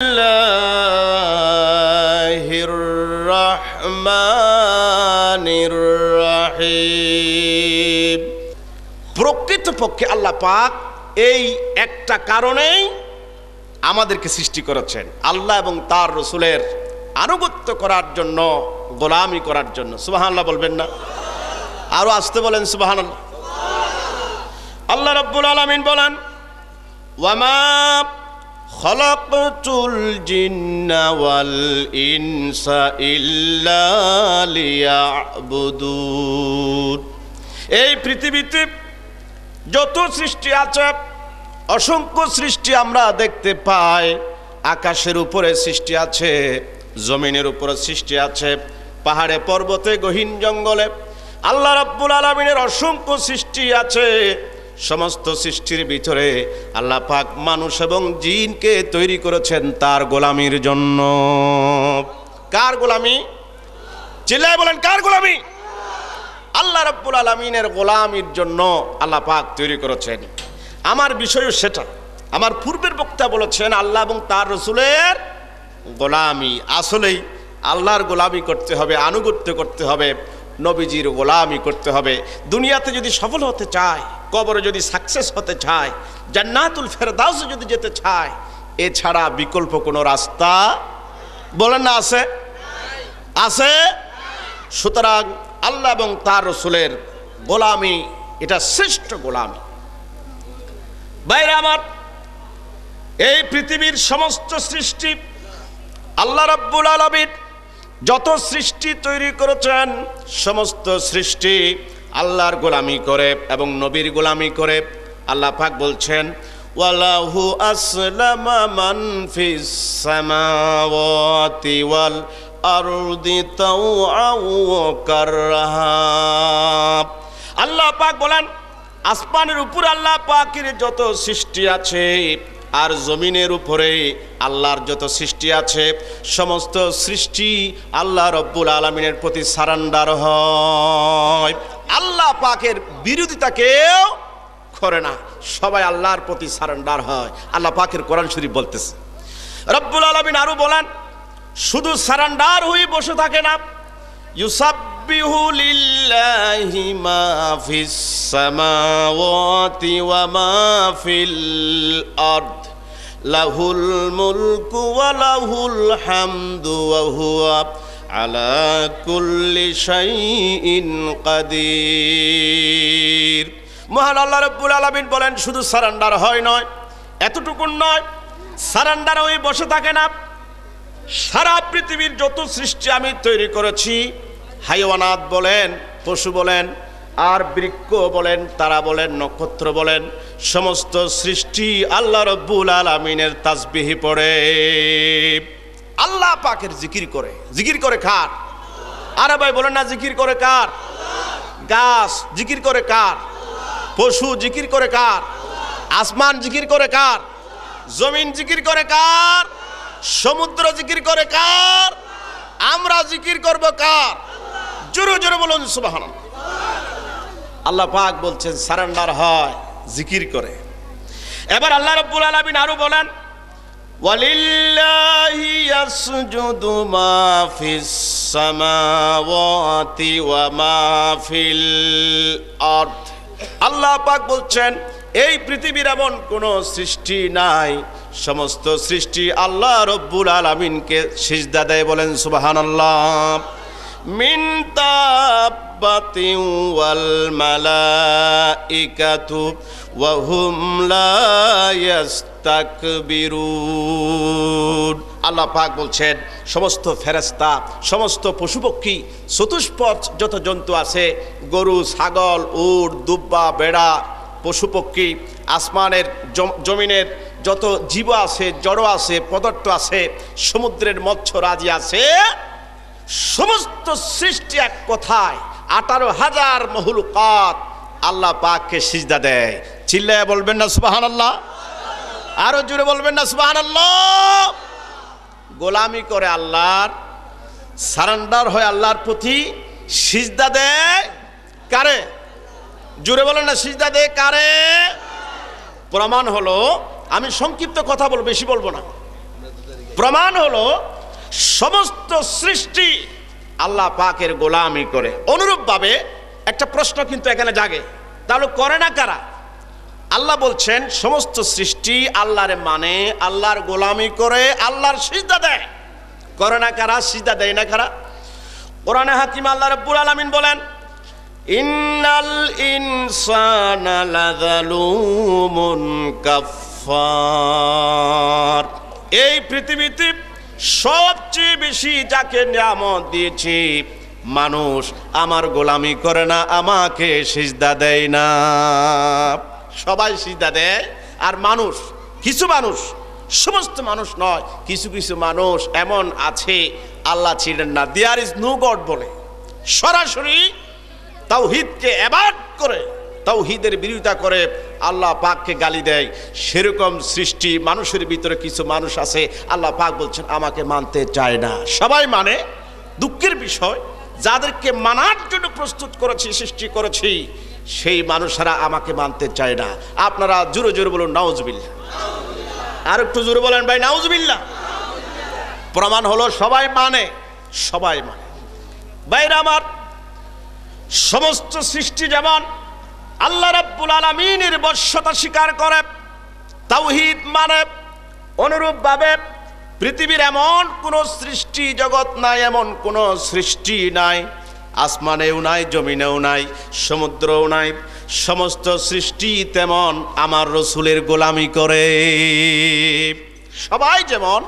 বিসমিল্লাহির রহমানির রহিম। প্রকৃতপক্ষে আল্লাহ পাক এই একটা কারণেই আমাদেরকে সৃষ্টি করেছেন, আল্লাহ এবং তার রসুলের আনুগত্য করার জন্য, গোলামি করার জন্য। সুবহানাল্লাহ বলবেন না? আরো আসতে বলেন সুবহানাল্লাহ। আল্লাহ রাব্বুল আলামিন বলেন, ওয়ামা খালাকতুল জিন্না ওয়াল ইনসা ইল্লা লিয়াবুদুন। এই পৃথিবীতে যত সৃষ্টি আছে, অসংখ্য সৃষ্টি আমরা দেখতে পাই। আকাশের উপরে সৃষ্টি আছে, জমিনের উপরে সৃষ্টি আছে, পাহাড়ে পর্বতে গহীন জঙ্গলে আল্লাহ রাব্বুল আলামিনের অসংখ্য সৃষ্টি আছে। সমস্ত সৃষ্টির ভিতরে আল্লাহ পাক মানুষ এবং জিনকে তৈরি করেছেন তার গোলামির জন্য। কার গোলামি? চিল্লায় বলেন, কার গোলামি? আল্লাহ রাব্বুল আলামিনের গোলামির জন্য আল্লাহ পাক তৈরি করেছেন। আমার বিষয়ও সেটা। আমার পূর্বের বক্তা বলেছেন আল্লাহ এবং তার রসুলের গোলামি। আসলেই আল্লাহর গোলামি করতে হবে, আনুগত্য করতে হবে, নবীজির গোলামি করতে হবে। দুনিয়াতে যদি সফল হতে চায়, কবরে যদি সাকসেস হতে চায়, জান্নাতুল ফেরদাউসে যদি যেতে চায়, এছাড়া বিকল্প কোনো রাস্তা বলেন না আছে? আছে। সুতরাং আল্লাহ এবং তার রসুলের গোলামি এটা শ্রেষ্ঠ গোলামি। ভাইরা আমার, এই পৃথিবীর সমস্ত সৃষ্টি আল্লাহ রাব্বুল আলামিন যত সৃষ্টি তৈরি করেছেন, সমস্ত সৃষ্টি আল্লাহর গোলামি করে এবং নবীর গোলামি করে। আল্লাহ পাক বলছেন, ওয়ালাহু আসলামা মান ফিস সামাওয়াতি ওয়াল আরদি তাওআন ওয়া কারহা। আল্লাহ পাক বলেন, আসমানের উপর আল্লাহ পাকের যত সৃষ্টি আছে আর জমিনের উপরে আল্লাহর যত সৃষ্টি আছে, সমস্ত সৃষ্টি আল্লাহ রব্বুল আলামিনের প্রতি সারেন্ডার হয়। আল্লাহ পাকের বিরোধিতা কেউ করে না, সবাই আল্লাহর প্রতি সারেন্ডার হয়। আল্লাহ পাকের কোরআন শরীফ বলতেছে। রব্বুল আলামিন আরো বলেন, শুধু সারেন্ডার হয়ে বসে থাকে না, ইউসাব্বিহু লিল্লাহি মা ফিস সামাওয়াতি ওয়া মা ফিল আরদ লাহুল মুলকু ওয়া লাহুল হামদু ওয়া হুয়া আলা কুল্লি শাইইন কাদির। মহান আল্লাহ রাব্বুল আলামিন বলেন, শুধু সারেন্ডার হয় নয়, এতটুকু নয়, সারেন্ডার হয়ে বসে থাকে না। সারা পৃথিবীর যত সৃষ্টি আমি তৈরি করেছি, হাইওয়ানাত বলেন, পশু বলেন, আর বৃক্ষ বলেন, তারা বলেন, নক্ষত্র বলেন, সমস্ত সৃষ্টি আল্লাহ রাব্বুল আলামিনের তাসবিহ পড়ে, আল্লাহ পাকের জিকির করে। জিকির করে কার? আরে ভাই বলেন না, জিকির করে কার? গাছ জিকির করে কার? পশু জিকির করে কার? আসমান জিকির করে কার? জমিন জিকির করে কার? সমুদ্র জিকির করে কার? আমরা জিকির করব কার? জোরে জোরে বলুন সুবহানাল্লাহ। আল্লাহ পাক বলছেন সারেন্ডার হয়, জিকির করে। এবার আল্লাহ রাব্বুল আলামিন আরো বলেন, ওয়ালিল্লাহি ইয়াসজুদু মা ফিস সামাওয়াতি ওয়া মা ফিল আরদ। আল্লাহ পাক বলছেন, এই পৃথিবীর এমন কোনো সৃষ্টি নাই, সমস্ত সৃষ্টি আল্লাহ রব্বুল আলামিনকে সিজদা দেয়। বলেন সুবহানাল্লাহ। মিন তাব্বাতিন ওয়াল মালাইকাতু ওয়া হুম লা ইস্তাকবিরুন। আল্লাহ পাক বলছেন, সমস্ত ফেরেশতা, সমস্ত পশুপক্ষী, চতুষ্পদ যত জন্তু আছে, গরু, ছাগল, উট, দুব্বা, বেড়া, পশুপক্ষী, আসমানের জমিনের যত জীব আছে, জড় আছে, পদার্থ আছে, সমুদ্রের মৎস্যরাজি আছে, সমস্ত সৃষ্টি এক কথায় 18,000 মখলুকাত আল্লাহ পাককে সিজদা দেয়। চিল্লায়া বলবেন না সুবহানাল্লাহ? আরো জোরে বলবেন না সুবহানাল্লাহ? গোলামি করে আল্লাহর, সারেন্ডার হয় আল্লাহর প্রতি, সিজদা দেয় কারে? জোরে বলেন না, সিজদা দেয় কারে? প্রমাণ হলো, আমি সংক্ষিপ্ত কথা বলবো, বেশি বলবো না। প্রমাণ হলো সমস্ত সৃষ্টি আল্লাহ পাকের গোলামি করে। অনুরূপভাবে একটা প্রশ্ন কিন্তু এখানে জাগে, তাহলে করে না কারা? আল্লাহ বলছেন সমস্ত সৃষ্টি আল্লাহর মানে, আল্লাহর গোলামি করে, আল্লাহর সিজদা দেয়। করে না কারা? সিজদা দেয় না কারা? কোরআনে হাকিম আল্লাহ রাব্বুল আলামিন বলেন, ইন্নাল ইনসানা লাযালুমুন কাফফার। এই পৃথিবীতে সবচেয়ে বেশি যাকে নিয়ামত দিয়েছি মানুষ, আমার গোলামি করে না, আমাকে সিজদা দেয় না। সবাই সিজদা দেয়, আর মানুষ, কিছু মানুষ, সমস্ত মানুষ নয়, কিছু কিছু মানুষ এমন আছে আল্লাহ ছিলেন না, দেয়ার ইজ নো গড বলে, সরাসরি তাওহীদকে অ্যাভয়েড করে, তাওহীদের বিরোধিতা করে আল্লাহ পাককে গালি দেয়। সেরকম সৃষ্টি মানুষের ভিতরে কিছু মানুষ আছে, আল্লাহ পাক বলছেন আমাকে মানতে চায় না। সবাই মানে, দুঃখের বিষয় যাদেরকে মানার জন্য প্রস্তুত করেছি, সৃষ্টি করেছি, সেই মানুষেরা আমাকে মানতে চায় না। আপনারা জোরে জোরে বলুন নাউজুবিল্লাহ। আর একটু জোরে বলেন ভাই নাউজুবিল্লাহ। প্রমাণ হলো সবাই মানে, সবাই মানে। ভাইরা আমার, সমস্ত সৃষ্টি যেমন আল্লাহ রাব্বুল আলামিনের বশ্যতা স্বীকার করে, তাওহীদ মানে, অনুরূপভাবে পৃথিবীর এমন কোনো সৃষ্টি জগৎ নাই, এমন কোনো সৃষ্টি নাই, আসমানেও নাই, জমিনেও নাই, সমুদ্রও নাই, সমস্ত সৃষ্টি তেমন আমার রসুলের গোলামি করে। সবাই যেমন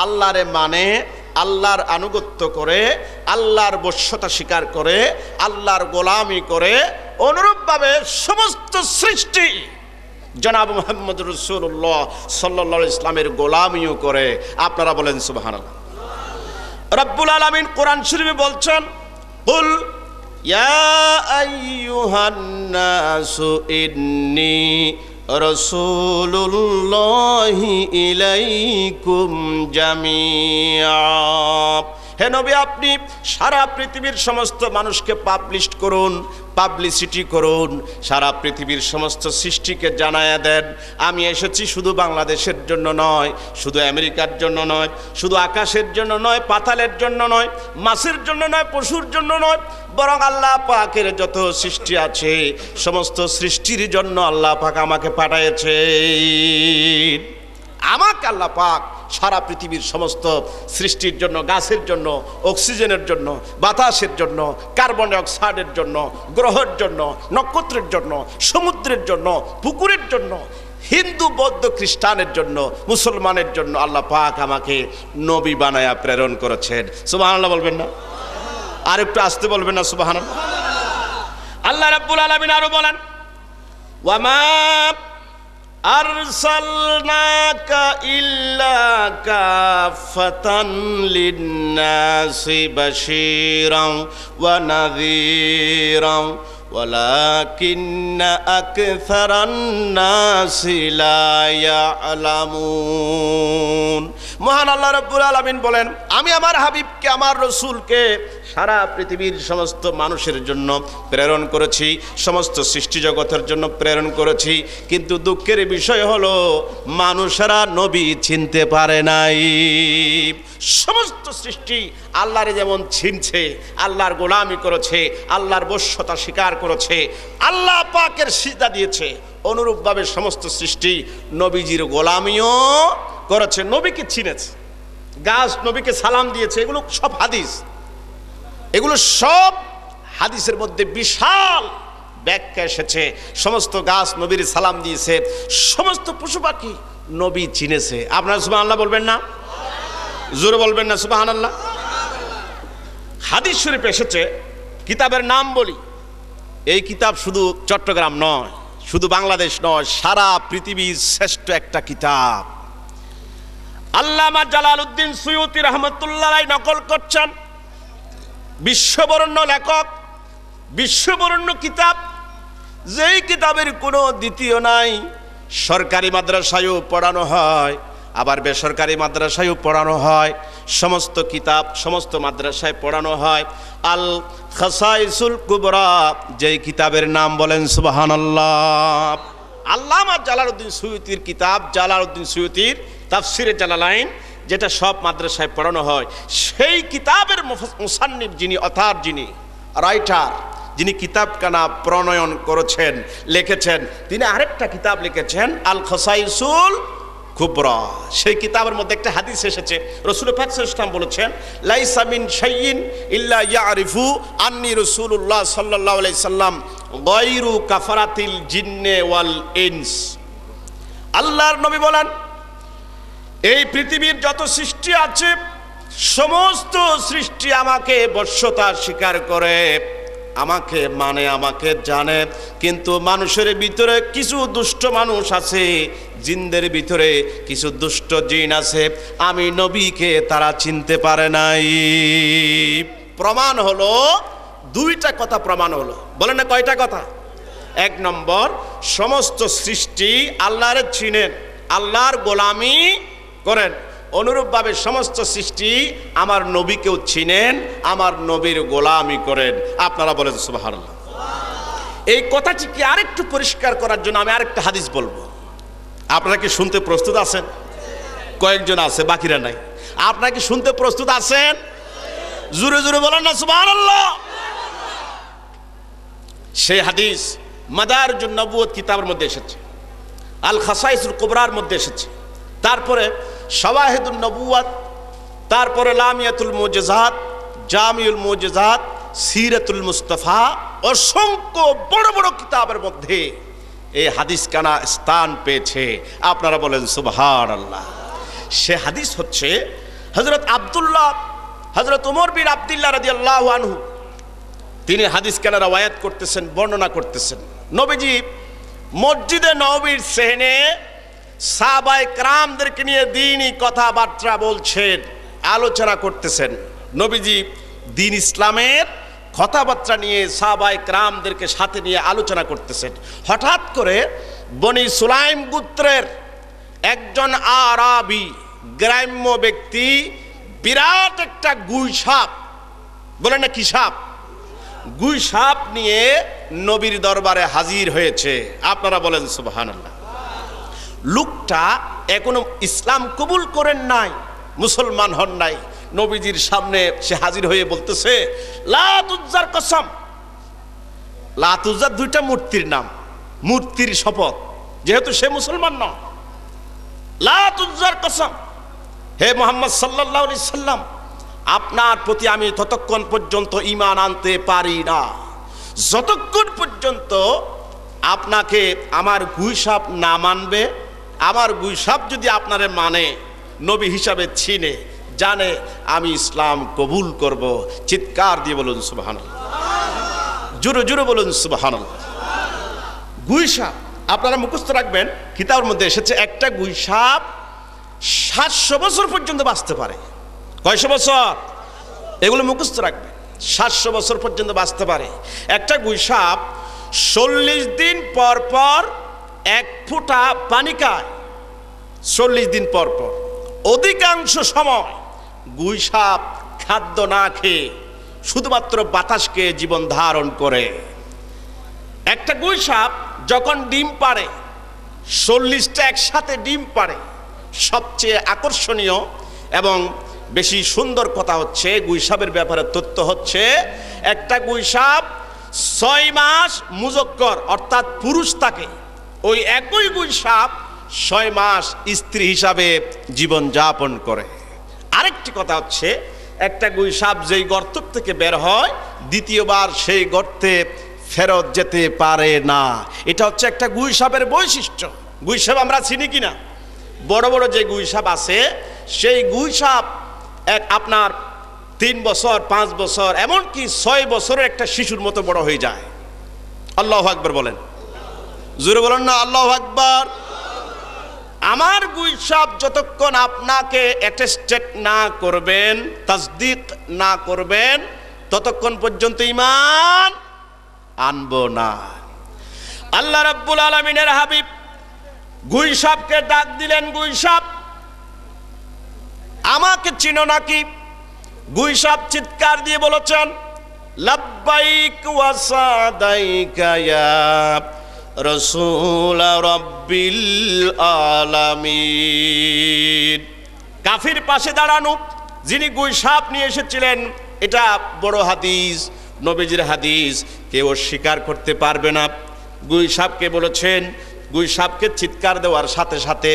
আল্লাহরে মানে, আল্লাহর আনুগত্য করে, আল্লাহর বশ্যতা স্বীকার করে, আল্লাহর গোলামি করে, অনুরূপভাবে সমস্ত সৃষ্টি জনাব মুহাম্মদ রাসূলুল্লাহ সাল্লাল্লাহু আলাইহি ইসলামের গোলামিও করে। আপনারা বলেন সুবহানাল্লাহ। রব্বুল আলামিন কোরআন শরীফে বলছেন, কুল ইয়া আইয়ুহান নাসু ইন্নী রাসূলুল্লাহি ইলাইকুম জামিআ। হে নবী, আপনি সারা পৃথিবীর সমস্ত মানুষকে পাবলিশ করুন, পাবলিসিটি করুন, সারা পৃথিবীর সমস্ত সৃষ্টিকে জানায়া দেন আমি এসেছি শুধু বাংলাদেশের জন্য নয়, শুধু আমেরিকার জন্য নয়, শুধু আকাশের জন্য নয়, পাতালের জন্য নয়, মাছের জন্য নয়, পশুর জন্য নয়, বরং আল্লাহ পাকের যত সৃষ্টি আছে সমস্ত সৃষ্টির জন্য আল্লাহ পাক আমাকে পাঠিয়েছে। আমাকে আল্লাহ পাক সারা পৃথিবীর সমস্ত সৃষ্টির জন্য, গাছের জন্য, অক্সিজেনের জন্য, বাতাসের জন্য, কার্বন ডাই অক্সাইডের জন্য, গ্রহের জন্য, নক্ষত্রের জন্য, সমুদ্রের জন্য, পুকুরের জন্য, হিন্দু বৌদ্ধ খ্রিস্টানের জন্য, মুসলমানের জন্য আল্লাহ পাক আমাকে নবী বানায়া প্রেরণ করেছেন। সুবহানাল্লাহ বলবেন না? আর একটু আসতে বলবেন না সুবহানাল্লাহ? আল্লাহ রাব্বুল আলামিন আরো বলেন, ওয়ামা আরসালনাকা ইল্লা কাফাতান লিন্নাসি বাশীরান ওয়া নাযীরান ওয়ালাকিন্না আকসারান নাসি লা ইয়ালামুন। মহান আল্লাহ রাব্বুল আলামিন বলেন, আমি আমার হাবিবকে, আমার রসুলকে সারা পৃথিবীর সমস্ত মানুষের জন্য প্রেরণ করেছি, সমস্ত সৃষ্টি জগতের জন্য প্রেরণ করেছি, কিন্তু দুঃখের বিষয় হলো মানুষেরা নবী চিনতে পারে নাই। সমস্ত সৃষ্টি আল্লাহরে যেমন চিনছে, আল্লাহর গোলামি করেছে, আল্লাহর বশ্যতা স্বীকার করেছে, আল্লাহ পাকের সিজদা দিয়েছে, অনুরূপভাবে সমস্ত সৃষ্টি নবীজির গোলামিও করেছে, নবীকে চিনেছে। গাছ নবীকে সালাম দিয়েছে, এগুলো সব হাদিস, এগুলো সব হাদিসের মধ্যে বিশাল ব্যাখ্যা এসেছে। সমস্ত গাছ নবীর সালাম দিয়েছে, সমস্ত পশু পাখি নবী চিনেছে। আপনারা সুবহানাল্লাহ বলবেন না? জোরে বলবেন না সুবহানাল্লাহ? হাদিস শরীফ এসেছে, কিতাবের নাম বলি, এই কিতাব শুধু চট্টগ্রাম নয়, শুধু বাংলাদেশ নয়, সারা পৃথিবীর শ্রেষ্ঠ একটা কিতাব। আল্লামা জালালউদ্দিন সুয়ুতী রাহমাতুল্লাহ আলাইহি নকল করছেন, বিশ্ববরেণ্য লেখক, বিশ্ববরেণ্য কিতাব, যেই কিতাবের কোনো দ্বিতীয় নাই। সরকারি মাদ্রাসায়ও পড়ানো হয়, আবার বেসরকারি মাদ্রাসায়ও পড়ানো হয়, সমস্ত কিতাব সমস্ত মাদ্রাসায় পড়ানো হয়। আল খাসাইসুল কুবরা, যেই কিতাবের নাম বলেন সুবহানাল্লাহ। আল্লামা জালালউদ্দিন সুয়ুতীর কিতাব, জালালউদ্দিন সুয়ুতীর তাফসিরে জালালাইন, যেটা সব মাদ্রাসায় পড়ানো হয়, সেই কিতাবের মুসান্নিফ যিনি, অর্থাৎ যিনি রাইটার, যিনি কিতাবখানা প্রণয়ন করেছেন, লিখেছেন, তিনি আরেকটা কিতাব লিখেছেন আল খাসাইসুল কুবরা। সেই কিতাবের মধ্যে একটা হাদিস এসেছে, রাসূল পাক সাল্লাল্লাহু আলাইহি ওয়াসাল্লাম বলেছেন, লাইসা মিন শাইইন ইল্লা ইয়ারিফু আন্নী রাসূলুল্লাহ সাল্লাল্লাহু আলাইহি সাল্লাম গায়রু কাফারাতিল জিন্নে ওয়াল ইনস। আল্লাহর নবী বলেন, এই পৃথিবীর যত সৃষ্টি আছে সমস্ত সৃষ্টি আমাকে বশ্যতা স্বীকার করে, আমাকে মানে, আমাকে জানে, কিন্তু মানুষের ভিতরে কিছু দুষ্ট মানুষ আছে, জিনদের ভিতরে কিছু দুষ্ট জিন আছে, আমি নবীকে তারা চিনতে পারে নাই। প্রমাণ হলো দুইটা কথা, প্রমাণ হলো, বলেন না কয়টা কথা? এক নম্বর, সমস্ত সৃষ্টি আল্লাহর চিনেন, আল্লাহর গোলামি করেন, অনুরূপভাবে সমস্ত সৃষ্টি আমার নবীকেও চিনেন, আমার নবীর গোলামি করেন। আপনারা বলেন সুবহানাল্লাহ। এই কথাটি কি আরেকটু পরিষ্কার করার জন্য আমি আরেকটা হাদিস বলবো। আপনারা কি শুনতে প্রস্তুত আছেন? কয়েকজন আছে, বাকিরা নাই। আপনারা কি শুনতে প্রস্তুত আছেন? জোরে জোরে বলেন না সুবহানাল্লাহ। সেই হাদিস মাদারুন নবুওয়াত কিতাবের মধ্যে এসেছে, আল খাসাইসুল কুবরার মধ্যে এসেছে, তারপরে শাওয়াহিদুন নবুওয়াত, তারপরে লামিয়াতুল মুজিজাত, জামিউল মুজিজাত, সিরাতুল মুস্তাফা, অসংখ্য বড় বড় কিতাবের মধ্যে এই হাদিস কানা স্থান পেয়েছে। আপনারা বলেন সুবহানাল্লাহ। সে হাদিস হচ্ছে হযরত ওমর বিন আব্দুল্লাহ রাদিয়াল্লাহু আনহু, তিনি হাদিস কানা রওয়ায়াত করতেছেন, বর্ণনা করতেছেন। নবীজি মসজিদে নববীর সেহনে সাহাবায়ে কেরামদেরকে নিয়ে দ্বীনি কথাবার্তা বলছেন, আলোচনা করতেছেন। নবীজি দ্বীন ইসলামের কথাবার্তা নিয়ে সাহাবায়ে কেরামদেরকে সাথে নিয়ে আলোচনা করতেছেন। হঠাৎ করে বনি সুলাইম গোত্রের একজন আরাবী গ্রাম্য ব্যক্তি বিরাট একটা গুই সাপ, বলেন না কি সাপ, গুই সাপ নিয়ে নবীর দরবারে হাজির হয়েছে। আপনারা বলেন সুবহানাল্লাহ। লোকটা এখনো ইসলাম কবুল করেন নাই, মুসলমান হন নাই। নবীজির সামনে সে হাজির হয়ে বলতেছে, লাত উজ্জার কসম। লাত উজ্জার দুইটা মূর্তির নাম, মূর্তির শপথ, যেহেতু সে মুসলমান নয়। লাত উজ্জার কসম, হে মুহাম্মদ সাল্লাল্লাহু আলাইহি সাল্লাম, আপনার প্রতি আমি ততক্ষণ পর্যন্ত ঈমান আনতে পারি না যতক্ষণ পর্যন্ত আপনাকে আমার গুইসাপ না মানবে। আমার গুইসাপ যদি আপনারে মানে, নবী হিসাবে চিনে, জানে, আমি ইসলাম কবুল করব। চিৎকার দিয়ে বলুন সুবহানাল্লাহ, জোরে জোরে বলুন সুবহানাল্লাহ। গুইসাপ আপনারা মুখস্থ রাখবেন, কিতাবের মধ্যে এসেছে একটা গুইসাপ 700 বছর পর্যন্ত বাঁচতে পারে। কয়শো বছর? এগুলো মুখস্থ রাখবেন, 700 বছর পর্যন্ত বাঁচতে পারে। একটা গুইসাপ 40 দিন পর পর 1 ফোঁটা পানি খায়, 40 দিন পর পর। অধিকাংশ সময় গুইসাপ খাদ্য না খেয়ে শুধুমাত্র বাতাস খেয়ে জীবন ধারণ করে। একটা গুইসাপ যখন ডিম পাড়ে, 40টা একসাথে ডিম পাড়ে। সবচেয়ে আকর্ষণীয় এবং বেশি সুন্দর কথা হচ্ছে, গুইসাপের ব্যাপারে তথ্য হচ্ছে, একটা গুইসাপ 6 মাস মুজক্কর, অর্থাৎ পুরুষ থাকে। ওই একই গুইসাপ 6 মাস স্ত্রী হিসাবে জীবন যাপন করে। আরেকটি কথা হচ্ছে, একটা গুইসাপ যেই গর্ত থেকে বের হয়, দ্বিতীয়বার সেই গর্তে ফেরত যেতে পারে না। এটা হচ্ছে একটা গুইসাপের বৈশিষ্ট্য। গুইসাপ আমরা চিনি কিনা? বড় বড় যে গুইসাপ আছে, সেই গুইসাপ আপনার 3 বছর, 5 বছর, এমনকি 6 বছরের একটা শিশুর মতো বড় হয়ে যায়। আল্লাহু আকবার বলেন, জোরে বলেন না আল্লাহু আকবার। আমার গুইসাপ যতক্ষণ আপনাকে অ্যাটেস্টেড না করবেন, তাসদিক না করবেন, ততক্ষণ পর্যন্ত ঈমান আনবো না। আল্লাহ রাব্বুল আলামিনের হাবিব গুইসাপকে ডাক দিলেন, গুইসাপ আমাকে চিনো নাকি? গুইসাপ চিৎকার দিয়ে বলেছেন, লাব্বাইক ওয়া সাদাইকা ইয়া রাসূল রাব্বিল আলামিন। কাফির পাশে দাঁড়ানো, যিনি গুই সাপ নিয়ে এসেছিলেন, এটা বড় হাদিস, নবীজির হাদিস, কেউ স্বীকার করতে পারবে না। গুই সাপকে বলেছেন, গুই সাপকে চিৎকার দেওয়ার সাথে সাথে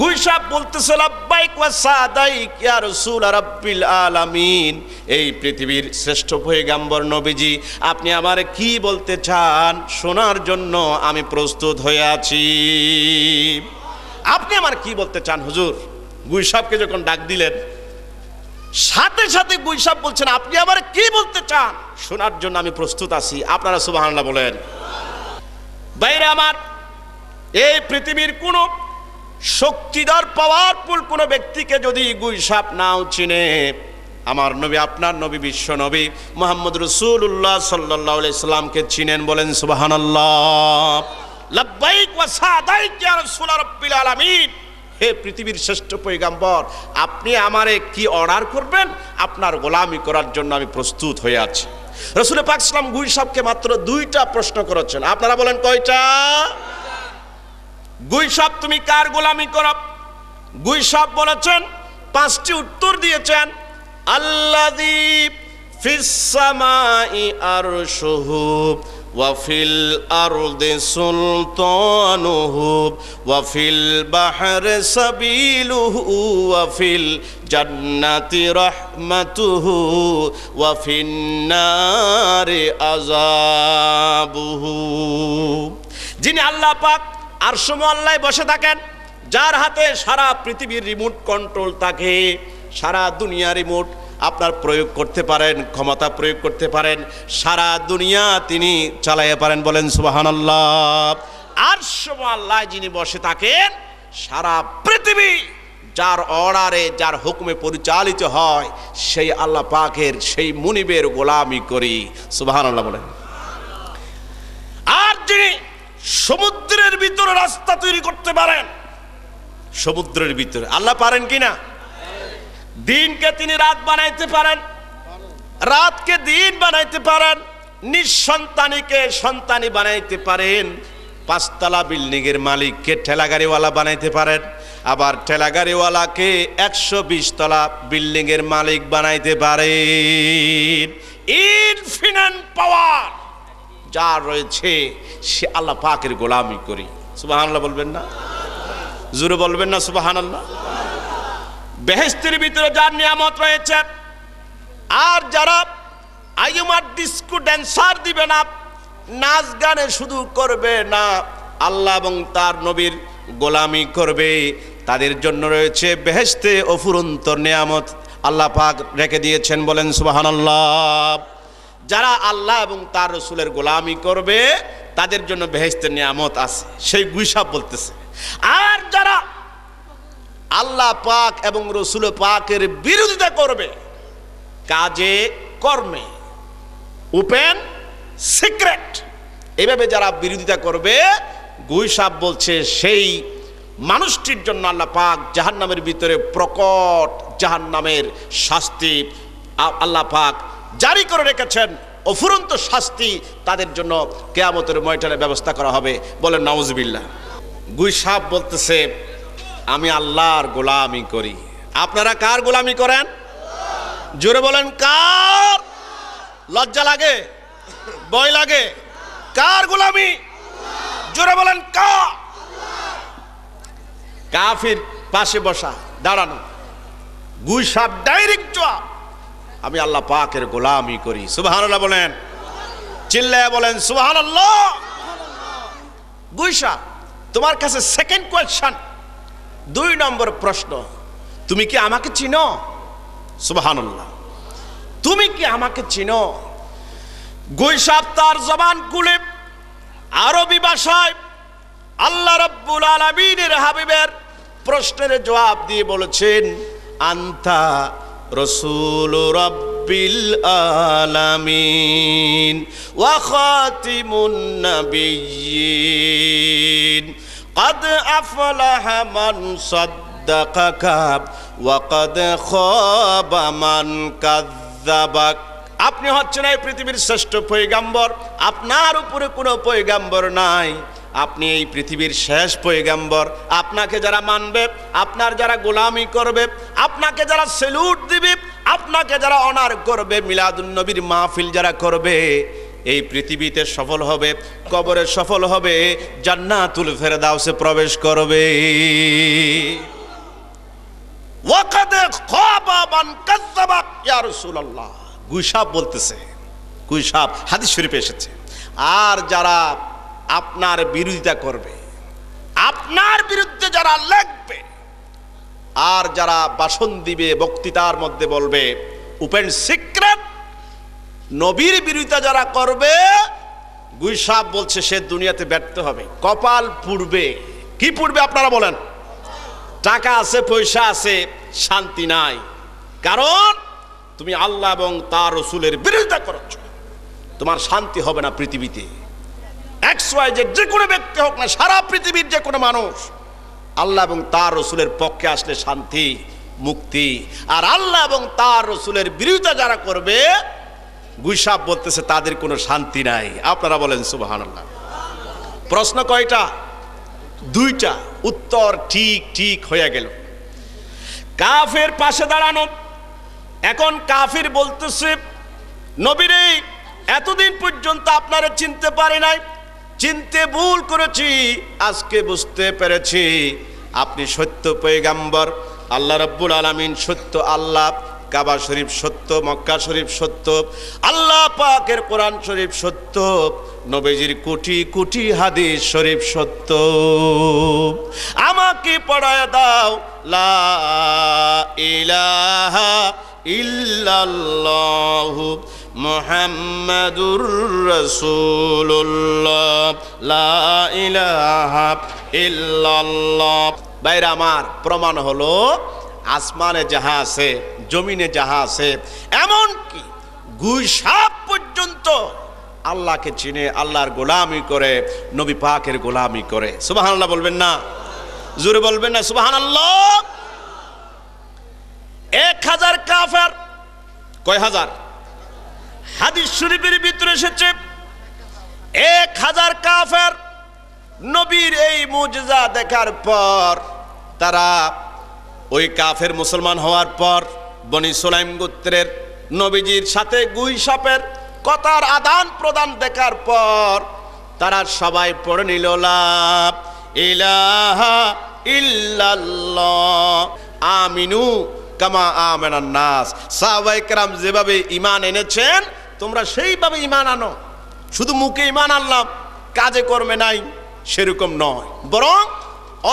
গুই সাপ বলতেছে লাব্বাইক ওয়া সাদাইক ইয়া রাসূল রাব্বিল আলামিন। এই পৃথিবীর শ্রেষ্ঠ পয়গম্বর নবীজি, আপনি আমারে কি বলতে চান শোনার জন্য আমি প্রস্তুত হয়ে আছি। আপনি আমার কি বলতে চান হুজুর? গুই সাপকে যখন ডাক দিলেন, সাথে সাথে গুই সাপ বলছেন, আপনি আমার কি বলতে চান শোনার জন্য আমি প্রস্তুত আছি। আপনারা সুবহানাল্লাহ বলেন। বাইরে আমার, এই পৃথিবীর কোন শক্তিধর পাওয়ারফুল কোন ব্যক্তিকে যদি গুই সাপ নাও চিনে, আমার নবী, আপনার নবী, বিশ্ব নবী মুহাম্মদ রাসূলুল্লাহ সাল্লাল্লাহু আলাইহি সাল্লামকে চিনেন। বলেন সুবহানাল্লাহ। লাব্বাইক ওয়া সাদাইক ইয়া রাসূল রাব্বিল আলামিন। হে পৃথিবীর শ্রেষ্ঠ পয়গম্বর, আপনি আমারে কি অর্ডার করবেন? আপনার গোলামি করার জন্য আমি প্রস্তুত হয়ে আছি। রাসূল পাক সাল্লাল্লাহু আলাইহি ওয়াসাল্লাম গুই সাপকে মাত্র 2টা প্রশ্ন করেছেন। আপনারা বলেন কয়টা? গুই সাপ তুমি কার গোলামি করো? গুই সাপ বলেছেন, 5টি উত্তর দিয়েছেন। আল্লাযী ফিস সামাই আরশুহু ওয়া ফিল আরদি সুলতানুহু ওয়া ফিল বাহরি সাবিলুহু ওয়া ফিল জান্নাতি রাহমাতুহু ওয়া ফিন নারি আযাবুহু। যিনি আল্লাহ পাক আরশ মোয়াল্লায় বসে থাকেন, যার হাতে সারা পৃথিবীর রিমোট কন্ট্রোল থাকে, সারা দুনিয়া রিমোট আপনার প্রয়োগ করতে পারেন, ক্ষমতা প্রয়োগ করতে পারেন, সারা দুনিয়া তিনি চালাইতে পারেন। বলেন সুবহানাল্লাহ। আরশ মোয়াল্লায় যিনি বসে থাকেন, সারা পৃথিবী যার অর্ডারে, যার হুকুমে পরিচালিত হয়, সেই আল্লাহ পাকের, সেই মুনিবের গোলামি করি। সুবহানাল্লাহ বলেন। আর যিনি সমুদ্রের ভিতরে রাস্তা তৈরি করতে পারেন, সমুদ্রের ভিতরে আল্লাহ পারেন কিনা? দিনকে তিনি রাত বানাইতে পারেন, রাতকে দিন বানাইতে পারেন, নিঃসন্তানীকে সন্তানী বানাইতে পারেন, 5তলা বিল্ডিং এর মালিককে ঠেলাগাড়িওয়ালা বানাইতে পারেন, আবার ঠেলাগাড়িওয়ালাকে 120 তলা বিল্ডিং এর মালিক বানাইতে পারেন। ইনফিনিট পাওয়ার যার রয়েছে, সে আল্লাহ পাকের গোলামি করি। সুবহানাল্লাহ বলবেন না? জোরে বলবেন না সুবহানাল্লাহ? বেহেশতের ভিতরে যার নিয়ামত রয়েছে, আর যারা আইয়ুমার ডিস্কো ড্যান্সার দিবে না, নাচ গানে শুধু করবে না, আল্লাহ এবং তার নবীর গোলামি করবে, তাদের জন্য রয়েছে বেহেশতে অফুরন্ত নিয়ামত আল্লাহ পাক রেখে দিয়েছেন। বলেন সুবহানাল্লাহ। যারা আল্লাহ এবং তার রসুলের গোলামি করবে, তাদের জন্য বেহেশতের নিয়ামত আছে, সেই গুই সাপ বলতেছে। আর যারা আল্লাহ পাক এবং রসুল পাকের বিরোধিতা করবে, কাজে কর্মে, ওপেন সিক্রেট, এভাবে যারা বিরোধিতা করবে, গুই সাপ বলছে সেই মানুষটির জন্য আল্লাহ পাক জাহান্নামের ভিতরে প্রকট জাহান্নামের শাস্তি আল্লাহ পাক জারি করে রেখেছেন। অফুরন্ত শাস্তি তাদের জন্য কিয়ামতের ময়দানে ব্যবস্থা করা হবে। বলেন নাউজুবিল্লাহ। গুই সাপ বলতেছে, আমি আল্লাহর গোলামি করি। আপনারা কার গোলামি করেন? জোরে বলেন কার? লজ্জা লাগে? ভয় লাগে? কার গোলামি? জোরে বলেন কার? কাফির পাশে বসা, দাঁড়ানো, গুই সাপ ডাইরেক্ট জবাব, আমি আল্লাহ পাকের গোলামি করি। সুবহানাল্লাহ বলেন, চিল্লায়া বলেন সুবহানাল্লাহ। গুই সাপ, তোমার কাছে সেকেন্ড কোয়েশ্চন, 2 নম্বর প্রশ্ন, তুমি কি আমাকে চিনো? সুবহানাল্লাহ। তুমি কি আমাকে চিনো? গুই সাপ তার জবান খুলে আরবি ভাষায় আল্লাহ রাব্বুল আলামিনের হাবিবের প্রশ্নের জবাব দিয়ে বলেছেন, আনতা রাসূল রাব্বিল আলামিন ওয়া খাতিমুন নাবিয়্যিন قد أفلح من صدقك وقد خاب من كذبك। আপনি হচ্ছেন এই পৃথিবীর শ্রেষ্ঠ পয়গম্বর, আপনার উপরে কোনো পয়গম্বর নাই, আপনি এই পৃথিবীর শেষ পয়গম্বর, আপনাকে যারা মানবে, আপনার যারা গোলামি করবে, আপনাকে যারা সেলুট দিবে, আপনাকে যারা অনার করবে, মিলাদুন নবীর মাহফিল যারা করবে, এই পৃথিবীতে সফল হবে, কবরে সফল হবে, জান্নাতুল ফেরদাউসে প্রবেশ করবে। ওয়াকাদ খাবা মান কাযাবা ইয়া রাসূলুল্লাহ, গুইসাপ বলতেছে, গুইসাপ হাদিস শরীফে এসেছে। আর যারা আপনার বিরোধিতা করবে, আপনার বিরুদ্ধে যারা লিখবে, আর যারা ভাষণ দিবে, বক্তৃতার মধ্যে বলবে ওপেন সিক্রেট, নবীর বিরোধিতা যারা করবে, গুইসাপ বলছে সে দুনিয়াতে ব্যর্থ হবে, কপাল পুড়বে। কি পুড়বে আপনারা বলেন? টাকা আছে, পয়সা আছে, শান্তি নাই, কারণ তুমি আল্লাহ এবং তার রাসূলের বিরোধিতা করছো। তোমার শান্তি হবে না পৃথিবীতে। XYZ যে কোনো ব্যক্তি হোক না, সারা পৃথিবীর যে কোনো মানুষ আল্লাহ এবং তার রাসূলের পক্ষে আসলে শান্তি, মুক্তি। আর আল্লাহ এবং তার রাসূলের বিরোধিতা যারা করবে, গুইসাপ বলতেছে তাদের কোনো শান্তি নাই। আপনারা বলেন সুবহানাল্লাহ। প্রশ্ন কয়টা? দুইটা। উত্তর ঠিক ঠিক হয়ে গেল। কাফের পাশে দাঁড়ানো। এখন কাফির বলতেছে নবীরে এতদিন পর্যন্ত আপনারা চিনতে পারি নাই, চিনতে ভুল করেছি, আজকে বুঝতে পেরেছি আপনি সত্য পয়গম্বর, আল্লাহ রাব্বুল আলামিন সত্য আল্লাহ, কাবা শরীফ সত্য, মক্কা শরীফ সত্য, আল্লাহ পাকের কোরআন শরীফ সত্য, নবীজির কোটি কোটি হাদিস শরীফ সত্য। আমাকে পড়ায় দাও লা ইলাহা ইল্লাল্লাহু মুহাম্মাদুর রাসূলুল্লাহ, লা ইলাহা ইল্লাল্লাহ। ভাইরা আমার, প্রমাণ হলো আসমানে যাহা আছে, জমিনে যাহা আছে, এমনকি গুইসাপ পর্যন্ত আল্লাহকে চিনে, আল্লাহর গোলামি করে, নবী পাকের গোলামি করে। সুবহানাল্লাহ বলবেন না? জোরে বলবেন না সুবহানাল্লাহ? 1000 কাফের, কয় হাজার? হাদিস শরীফের ভিতরে এসেছে 1000 কাফের নবীর এই মুজিজা দেখার পর, তারা ওই কাফের মুসলমান হওয়ার পর বনি সুলাইম গোত্রের নবীজির সাথে গুইসাপের কথার আদান প্রদান দেখার পর তারা সবাই পড়ে নিল লা ইলাহা ইল্লাল্লাহ আমিনু কামা আমানান নাস। সাহাবায়ে কেরাম যেভাবে ঈমান এনেছেন তোমরা সেইভাবে ঈমান আনো। শুধু মুখে ঈমান আনলাম, কাজে কর্মে নাই, সেরকম নয়, বরং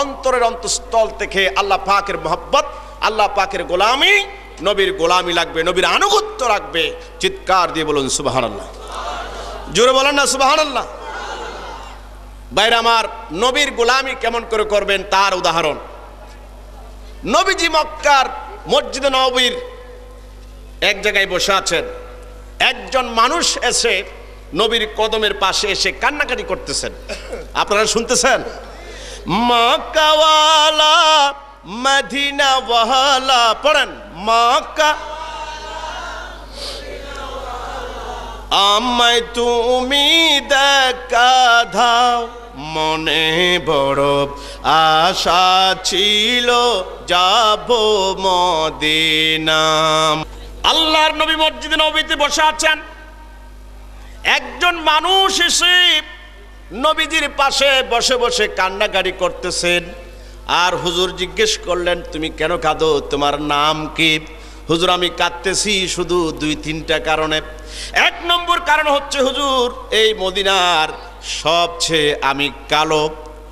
অন্তরের অন্তঃস্থল থেকে আল্লাহ পাকের মহব্বত, আল্লাহ পাকের গোলামি, নবীর গোলামি লাগবে, নবীর আনুগত্য রাখবে। চিৎকার দিয়ে বলুন সুবহানাল্লাহ। জোরে বলেন না সুবহানাল্লাহ। ভাইরা আমার, নবীর গোলামি কেমন করে করবেন তার উদাহরণ, নবীজি মক্কার মসজিদে নববীর এক জায়গায় বসে আছেন, একজন মানুষ এসে নবীর কদমের পাশে এসে কান্নাকাটি করতেছেন। আপনারা শুনতেছেন? মক্কাওয়ালা মদিনাওয়ালা, পড়েন মক্কা আমায় তুমি দেখা দাও, মনে বড় আশা ছিল যাব মদিনা। আল্লাহর নবী মসজিদে নববীতে বসে আছেন, একজন মানুষ এসে নবীজির পাশে বসে বসে কান্নাকাটি করতেছেন। আর হুজুর জিজ্ঞেস করলেন তুমি কেন কাঁদো, তোমার নাম কি? হুজুর আমি কাঁদতেছি শুধু 2-3টা কারণে। 1 নম্বর কারণ হচ্ছে হুজুর এই মদিনার সবচেয়ে আমি কালো,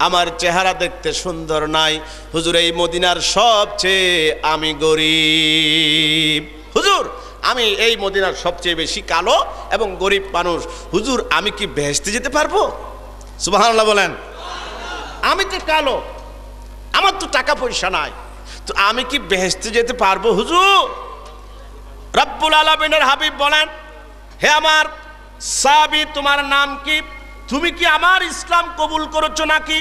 আমার চেহারা দেখতে সুন্দর নাই। হুজুর এই মদিনার সবচেয়ে আমি গরিব। হুজুর আমি এই মদিনার সবচেয়ে বেশি কালো এবং গরিব মানুষ। হুজুর আমি কি বেহেশতে যেতে পারবো? সুবহানাল্লাহ বলেন। আমি তো কালো, আমার তো টাকা পয়সা নাই, তো আমি কি বেহেশতে যেতে পারবো হুজুর? রব্বুল আলামিনের হাবিব বলেন, হে আমার সাহাবী তোমার নাম কি? তুমি কি আমার ইসলাম কবুল করেছো নাকি?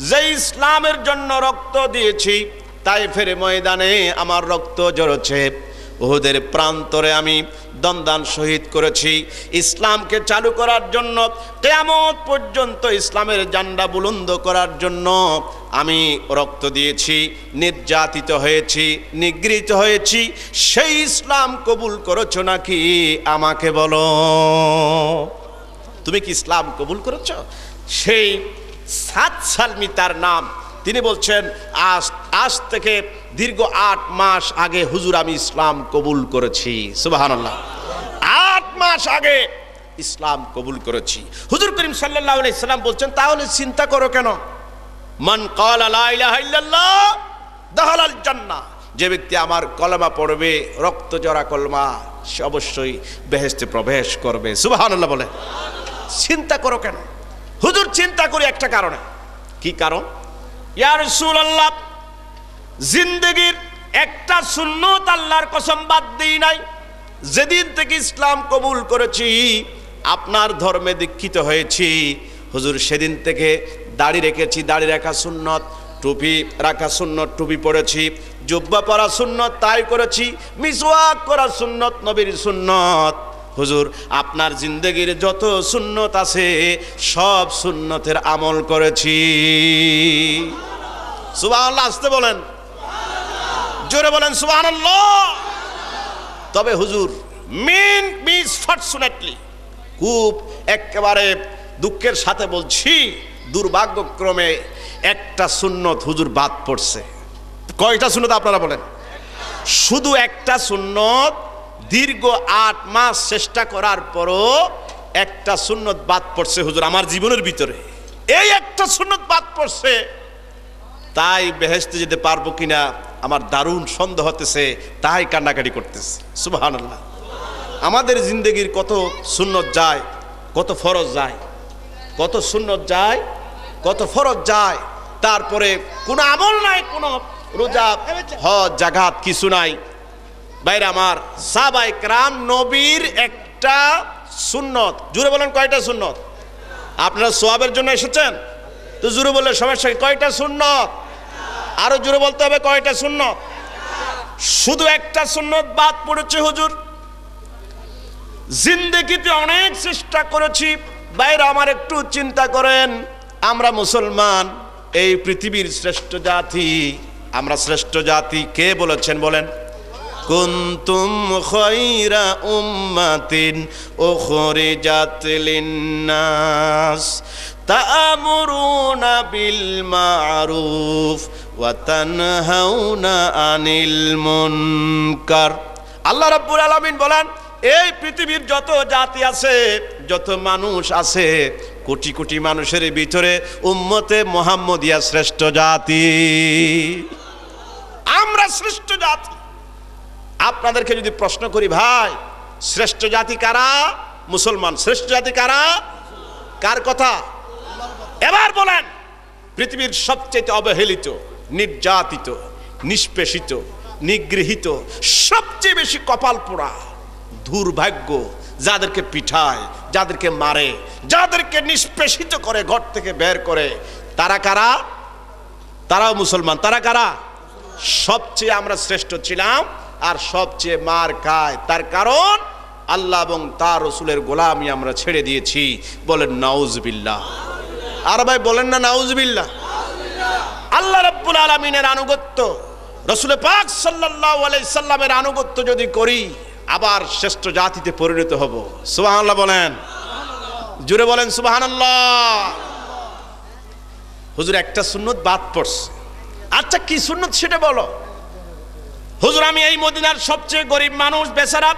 যে ইসলামের জন্য রক্ত দিয়েছি তাইফের ময়দানে আমার রক্ত ঝরেছে, উহুদের প্রান্তরে আমি দমদান শহীদ করেছি। ইসলামকে চালু করার জন্য, কিয়ামত পর্যন্ত ইসলামের ঝান্ডা বুলন্দ করার জন্য আমি রক্ত দিয়েছি, নির্যাতিত হয়েছি, নিগৃহীত হয়েছি। সেই ইসলাম কবুল করেছো নাকি আমাকে বলো। তুমি কি ইসলাম কবুল করেছো? সেই সাদ সালমি তার নাম। তিনি বলছেন আজ থেকে দীর্ঘ 8 মাস আগে হুজুর আমি ইসলাম কবুল করেছি। সুবহানাল্লাহ, 8 মাস আগে ইসলাম কবুল করেছি। হুজুর করিম সাল্লাল্লাহু আলাইহি সাল্লাম বলছেন, তাহলে চিন্তা করো কেন? মান ক্বালা লা ইলাহা ইল্লাল্লাহ দাখালাল জান্নাহ, যে ব্যক্তি আমার কলেমা পড়বে, রক্ত জড়া কলেমা, সে অবশ্যই বেহেশতে প্রবেশ করবে। সুবহানাল্লাহ বলে। চিন্তা করো কেন? হুজুর চিন্তা করি একটা কারণে। কি কারণ? ইয়া রাসূলুল্লাহ, জিন্দেগীর একটা সুন্নত আল্লাহর কসম বাদ দিই নাই। যেদিন থেকে ইসলাম কবুল করেছি, আপনার ধর্মে দীক্ষিত হয়েছি, হুজুর সেদিন থেকে দাড়ি রেখেছি, দাড়ি রাখা সুন্নত, টুপি রাখা সুন্নত, টুপি পরেছি, জুব্বা পরা সুন্নত, তাই করেছি, মিসওয়াক করা সুন্নত, নবীর সুন্নত। হুজুর আপনার জিন্দেগীর যত সুন্নত আছে সব সুন্নতের আমল করেছি। সুবহানাল্লাহ, আসতে বলেন, জোরে বলেন সুবহানাল্লাহ। তবে হুজুর মিসফরচুনেটলি, খুব একেবারে দুঃখের সাথে বলছি, দুর্ভাগ্যক্রমে একটা সুন্নত হুজুর বাদ পড়ছে। কয়টা সুন্নত আপনারা বলেন? শুধু একটা সুন্নত। দীর্ঘ 8 মাস চেষ্টা করার পরও একটা সুন্নত বাদ পড়ছে হুজুর আমার জীবনের ভিতরে। এই একটা সুন্নত বাদ পড়ছে, তাই বেহেশতে যেতে পারবো কিনা আমার দারুণ সন্দেহ হতেছে, তাই কান্নাকাটি করতেছে। সুবহানাল্লাহ। আমাদের জিন্দেগির কত সুন্নত যায়, কত ফরজ যায়, কত সুন্নত যায়, কত ফরজ যায়, তারপরে কোনো আমল নাই, কোনো রোজা হজ জাকাত কিছু নাই। বাইরে আমার সাহাবায়ে কেরাম, নবীর একটা সুন্নত, জোরে বলেন কয়টা সুন্নত? আপনারা সওয়াবের জন্য এসেছেন তো জোরে বললে সমস্যা কি? কয়টা সুন্নত? আরো জোরে বলতে হবে, কয়টা সুন্নত? শুধু একটা সুন্নত বাদ পড়েছে হুজুর। জিন্দেগিতে অনেক চেষ্টা করেছি। বাইরে আমার একটু চিন্তা করেন, আমরা মুসলমান, এই পৃথিবীর শ্রেষ্ঠ জাতি, আমরা শ্রেষ্ঠ জাতি। কে বলেছেন বলেন? কুনতুম খায়রা উম্মাতিন উখরিজাত লিন্নাস তা'মুরুনা বিল মা'রুফ ওয়া তানহাউনা আনিল মুনকার। আল্লাহ রাব্বুল আলামিন বলেন, এই পৃথিবীর যত জাতি আছে, যত মানুষ আছে, কোটি কোটি মানুষের ভিতরে উম্মতে মুহাম্মদিয়া শ্রেষ্ঠ জাতি। আমরা শ্রেষ্ঠ জাতি। আপনাদেরকে যদি প্রশ্ন করি, ভাই শ্রেষ্ঠ জাতি কারা? মুসলমান। শ্রেষ্ঠ জাতি কারা? কার কথা? এবার বলেন, পৃথিবীর সবচেয়ে অবহেলিত, নির্যাতিত, নিষ্পেষিত, নিগৃহীত, সবচেয়ে বেশি কপাল পোড়া, দুর্ভাগ্য, যাদেরকে পিঠায়, যাদেরকে মারে, যাদেরকে নিষ্পেষিত করে, ঘর থেকে বের করে, তারা কারা? তারাও মুসলমান। তারা কারা? সবচেয়ে আমরা শ্রেষ্ঠ ছিলাম আর সবচেয়ে মার খায়। তার কারণ আল্লাহ এবং তার রাসূলের গোলামি আমরা ছেড়ে দিয়েছি। বলেন নাউজুবিল্লাহ। আর ভাই বলেন না নাউজুবিল্লাহ। আল্লাহ রাব্বুল আলামিনের আনুগত্য, রাসূল পাক সাল্লাল্লাহু আলাইহি সাল্লামের আনুগত্য যদি করি, আবার শ্রেষ্ঠ জাতিতে পরিণত হব। সুবহানাল্লাহ বলেন, জোরে বলেন সুবহানাল্লাহ। হুজুর একটা সুন্নত বাদ পড়ছে। আচ্ছা কি সুন্নত সেটা বলো। হুজুর আমি এই মদিনার সবচেয়ে গরিব মানুষ, বেচারা,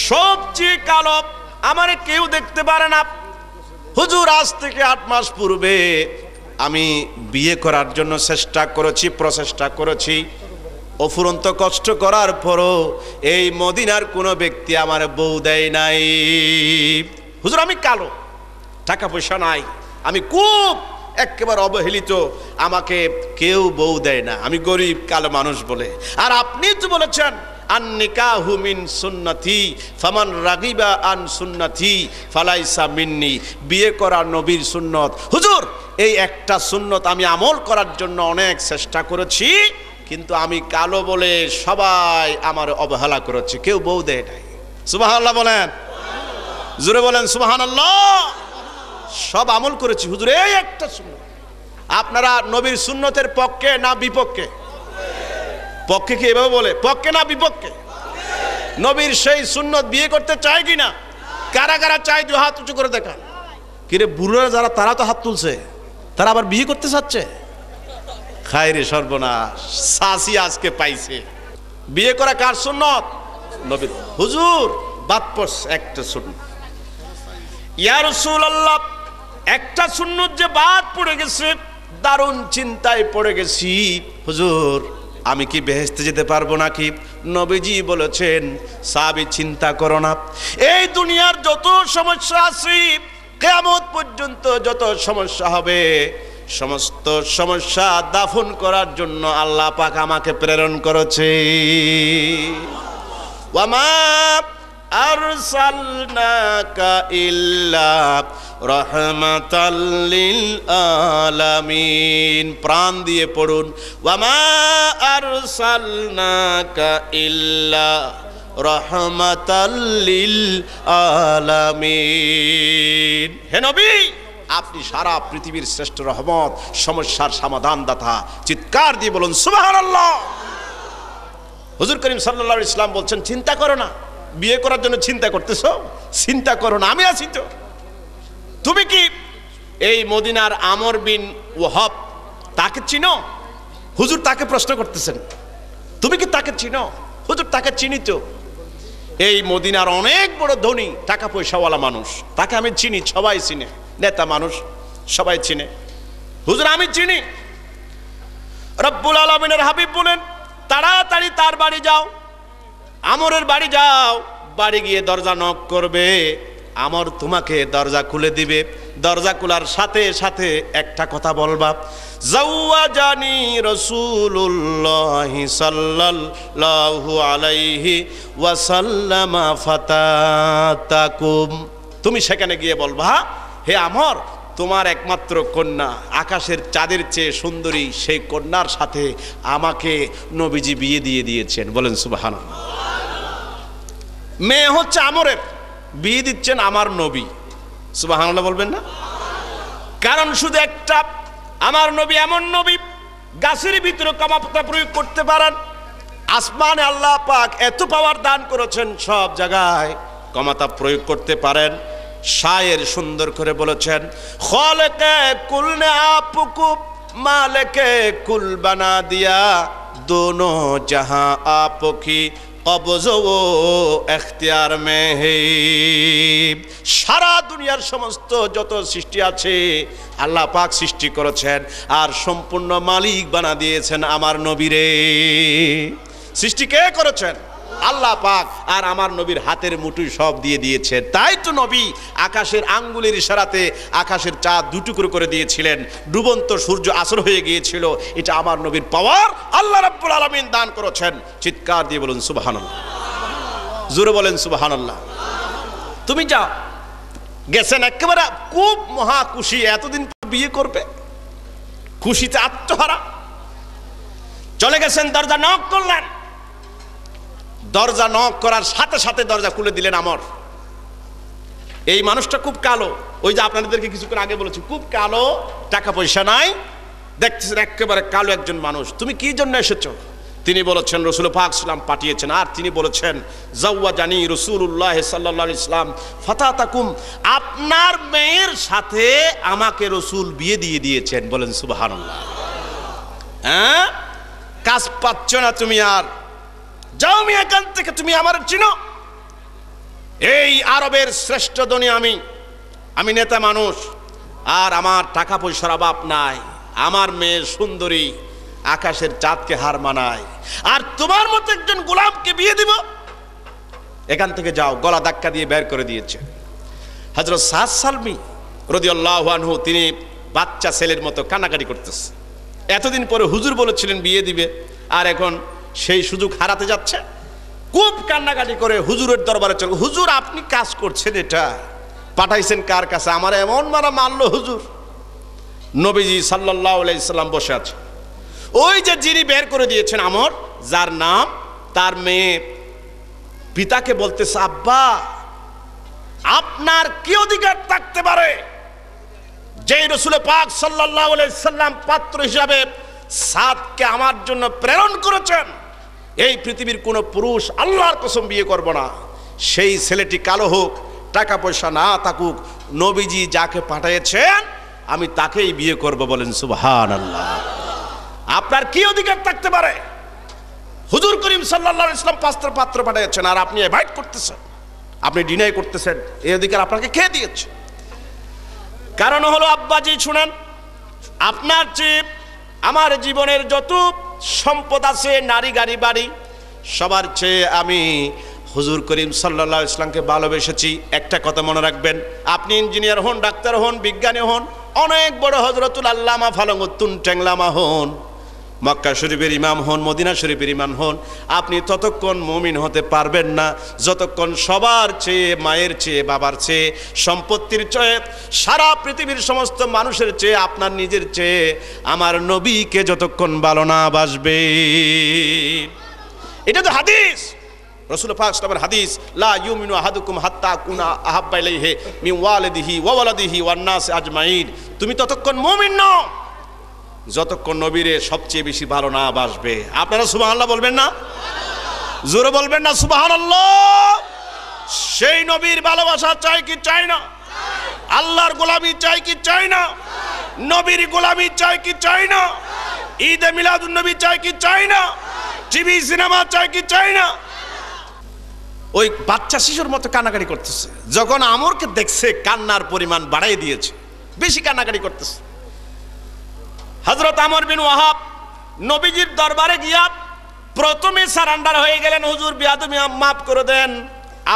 সবচেয়ে কালো, আমারে কেউ দেখতে পারে না। হুজুর আজ থেকে 8 মাস পূর্বে আমি বিয়ে করার জন্য চেষ্টা করেছি, প্রচেষ্টা করেছি, অফুরন্ত কষ্ট করার পরও এই মদিনার কোনো ব্যক্তি আমার বউ দেয় নাই। হুজুর আমি কালো, টাকা পয়সা নাই, আমি খুব একেবারে অবহেলিত, আমাকে কেউ বউ দেয় না, আমি গরিব কালো মানুষ বলে। আর আপনি তো বলেছেন আন-নিকাহু মিন সুন্নতি ফামান রাগিবা আন সুন্নতি ফালাইসা মিন্নি, বিয়ে করা নবীর সুন্নত। হুজুর এই একটা সুন্নত আমি আমল করার জন্য অনেক চেষ্টা করেছি, কিন্তু আমি কালো বলে সবাই আমার অবহেলা করেছে, কেউ বউ দেয় নাই। সুবহানাল্লাহ বলেন, জোরে বলেন সুবহানাল্লাহ। সব আমল করেছি হুজুর, এই একটা সুন্নত। আপনারা নবীর সুন্নতের পক্ষে না বিপক্ষে? পক্ষে কি এভাবে বলে? পক্ষে না বিপক্ষে? নবীর সেই সুন্নত বিয়ে করতে চায় কিনা? কারা কারা চায় দু হাত উঁচু করে দেখান। কিরে বুড়োরা যারা, তারা তো হাত তুলছে, তারা আবার বিয়ে করতে চাচ্ছে। খায়রে সর্বনাশ, শাসি আজকে পাইছে। বিয়ে করা কার সুন্নত? নবীর। হুজুর বাদ পড়ছে একটা সুন্নত। ইয়া রাসূলুল্লাহ, একটা সুন্নত যে বাদ পড়ে গেছে, দারুণ চিন্তায় পড়ে গেছি হুজুর, আমি কি বেহেশতে যেতে পারবো নাকি? নবীজি বলেছেন, সাহাবী চিন্তা করো না, এই দুনিয়ার যত সমস্যা আছে, কিয়ামত পর্যন্ত যত সমস্যা হবে, সমস্ত সমস্যা দাফন করার জন্য আল্লাহ পাক আমাকে প্রেরণ করেছে। ওয়ামা আরসালনাকা ইল্লা রাহমাতাল লিল আলামিন। প্রাণ দিয়ে পড়ুন, ওয়ামা আরসালনাকা ইল্লা রাহমাতাল লিল আলামিন। হে নবী, আপনি সারা পৃথিবীর শ্রেষ্ঠ রহমত, সমস্যার সমাধান দাতা। চিৎকার দিয়ে বলুন সুবহানাল্লাহ। হুজুর করিম সাল্লাল্লাহু আলাইহি ওয়াসাল্লাম বলছেন, চিন্তা করো না, বিয়ে করার জন্য চিন্তা করতেছো, চিন্তা করো না, আমি আছি তো। তুমি কি এই মদিনার আমর বিন ওয়াহাব তাকে চিনো? হুজুর তাকে প্রশ্ন করতেছেন, তুমি কি তাকে চিনো? হুজুর তাকে চিনি তো, এই মদিনার অনেক বড় ধনী টাকা পয়সাওয়ালা মানুষ, তাকে আমি চিনি, সবাই চিনে, নেতা মানুষ সবাই চিনে। হুজুর আমি চিনি। রব্বুল আলামিনের হাবিব বলেন, তাড়াতাড়ি তার বাড়ি যাও, আমরের বাড়ি যাও, বাড়ি গিয়ে দরজা নক করবে, আমর তোমাকে দরজা খুলে দিবে। দরজা খোলার সাথে সাথে একটা কথা বলবা, জাওয়াজানি রাসূলুল্লাহি সাল্লাল্লাহু আলাইহি ওয়াসাল্লামা ফাতাতাকুম। তুমি সেখানে গিয়ে বলবা, হে আমর, তোমার একমাত্র কন্যা, আকাশের চাঁদের চেয়ে সুন্দরী সেই কন্যার সাথে আমাকে নবীজি বিয়ে দিয়ে দিয়েছেন। বলেন সুবহানাল্লাহ। মেয়ে হচ্ছে আমরের, বিয়ে দিচ্ছেন আমার নবী। সুবহানাল্লাহ বলবেন না? কারণ শুধু একটা, আমার নবী এমন নবী, গাছের ভিতরে কামাপাতা প্রয়োগ করতে পারেন। আসমানে আল্লাহ পাক এত পাওয়ার দান করেছেন, সব জায়গায় কামাতা প্রয়োগ করতে পারেন। শায়ের সুন্দর করে বলেছেন, খালেকে কুল নে আপকো মালিকে কুল বানা দিয়া, দোনো জাহাঁ আপকি কবজ ও এখতিয়ার মে হে। সারা দুনিয়ার সমস্ত যত সৃষ্টি আছে আল্লাহ পাক সৃষ্টি করেছেন, আর সম্পূর্ণ মালিক বানা দিয়েছেন আমার নবীরে। সৃষ্টি কে করেছেন? আল্লাহ পাক। আর আমার নবীর হাতের মুঠোয় সব দিয়ে দিয়েছেন। তাই তো নবী আকাশের আঙ্গুলের ইশারাতে আকাশের চাঁদ দুটুকরো করে দিয়েছিলেন, ডুবন্ত সূর্য আসর হয়ে গিয়েছিল। এটা আমার নবীর পাওয়ার, আল্লাহ রাব্বুল আলামিন দান করেছেন। চিৎকার দিয়ে বলুন সুবহানাল্লাহ, জোরে বলেন সুবহানাল্লাহ। তুমি যাও, গেছেন একেবারে খুব মহা খুশি, এতদিন পর বিয়ে করবে, খুশিতে আত্মহারা। চলে গেছেন, দরজা নক করলেন, দরজা নক করার সাথে সাথে দরজা খুলে দিলেন আমর। এই মানুষটা খুব কালো, ওই যে আপনাদেরকে কিছুক্ষণ আগে বলেছি, খুব কালো, টাকা পয়সা নাই, দেখতেছেন একেবারে কালো একজন মানুষ। তুমি কি জন্য এসেছো? তিনি বলেছেন, রাসূল পাক সাল্লাল্লাহু আলাইহি ওয়াসাল্লাম পাঠিয়েছেন। আর তিনি বলেছেন, জাওয়াজানি রাসূলুল্লাহ সাল্লাল্লাহু আলাইহি ওয়াসাল্লাম ফাতাতাকুম, আপনার মেয়ের সাথে আমাকে রাসূল বিয়ে দিয়ে দিয়েছেন। বলেন সুবহানাল্লাহ। হ্যাঁ, কাজ পাচ্ছ না তুমি, আর যাও আমি এখান থেকে, তুমি আমার চিনো। এই আরবের শ্রেষ্ঠ ধনী আমি নেতা মানুষ, আর আমার টাকা পয়সার অভাব নাই, আমার মেয়ে সুন্দরী, আকাশের চাঁদকে হার মানায়, আর তোমার মতো একজন গোলামকে বিয়ে দিব? এখান থেকে যাও। গলা ধাক্কা দিয়ে বের করে দিয়েছে। হযরত সাদ সালমি রাদিয়াল্লাহু আনহু, তিনি বাচ্চা ছেলের মতো কান্নাকাটি করতেছে। এতদিন পরে হুজুর বলেছিলেন বিয়ে দিবে, আর এখন সেই সুযোগ হারাতে যাচ্ছে। খুব কান্নাকাটি করে হুজুরের দরবারে চল, হুজুর আপনি কাজ করছেন, এটা পাঠাইছেন কার কাছে? আমার এমন মারা মারলো হুজুর। নবীজি সাল্লাল্লাহু আলাইহি সাল্লাম বসে আছে, ওই যে যিনি বের করে দিয়েছেন আমর, যার নাম, তার মেয়ে পিতাকে বলতেছে, আব্বা আপনার কি অধিকার থাকতে পারে যে রাসূল পাক সাল্লাল্লাহু আলাইহি সাল্লাম পাত্র হিসাবে সাদকে আমার জন্য প্রেরণ করেছেন? এই পৃথিবীর কোন পুরুষ আল্লাহর কসম বিয়ে করব না, সেই ছেলেটি কালো হোক, টাকা পয়সা না থাকুক, নবীজি যাকে পাঠিয়েছেন আমি তাকেই বিয়ে করব। বলেন সুবহানাল্লাহ। আপনার কি অধিকার থাকতে পারে? হুজুর করিম সাল্লাল্লাহু আলাইহি সাল্লাম পাত্র পাঠিয়েছেন আর আপনি এভয়েড করতেছেন, আপনি ডিনাই করতেছেন। এই অধিকার আপনাকে কে দিয়েছে? কারণ হলো আব্বাজি শুনেন, আপনার চেয়ে আমার জীবনের যত সম্পদ আছে, নারী গাড়ি বাড়ি, সবার চেয়ে আমি হুজুর করিম সাল্লাল্লাহু আলাইহি সাল্লামকে ভালোবেসেছি। একটা কথা মনে রাখবেন, আপনি ইঞ্জিনিয়ার হন, ডাক্তার হন, বিজ্ঞানী হন, অনেক বড় হযরতুল আল্লামা ফালঙ্গুতুন টেংলামা হন, মক্কা শরীফের ইমাম হন, মদিনা শরীফের ইমাম হন, আপনি ততক্ষণ মুমিন হতে পারবেন না যতক্ষণ সবার চেয়ে, মায়ের চেয়ে, বাবার চেয়ে, সম্পত্তির চেয়ে, সারা পৃথিবীর সমস্ত মানুষের চেয়ে, আপনার নিজের চেয়ে আমার নবীকে যতক্ষণ ভালো না বাসবে। এটা তো হাদিস, রাসূল পাক সাল্লাল্লাহু আলাইহি ওয়াসাল্লামের হাদিস, লা ইউমিনু আহাদুকুম হাত্তা কুনা আহাব্বা ইলাইহি মিন ওয়ালিদিহি ওয়া ওয়ালাদিহি ওয়ান নাস আজমাইন। তুমি ততক্ষণ মুমিন নও যতক্ষণ নবীরে সবচেয়ে বেশি ভালো না বাসবে। আপনারা সুবহানাল্লাহ বলবেন না? জোরে বলবেন না সুবহানাল্লাহ? সেই নবীর ভালোবাসা চাই কি চাই না? আল্লাহর গোলামি চাই কি চাই না? নবীর গোলামি চাই কি চাই না? ঈদে মিলাদুন নবী চাই কি চাই না? টিভি সিনেমা চাই কি চাই না? ওই বাচ্চা শিশুর মতো কান্নাকাটি করতেছে। যখন আমরকে দেখছে কান্নার পরিমাণ বাড়াই দিয়েছে, বেশি কান্নাকাটি করতেছে। হযরত আমর বিন ওয়াহাব নবীজির দরবারে গিয়া প্রথমে সারেন্ডার হয়ে গেলেন, হুজুর বিয়াদবি মাফ করে দেন,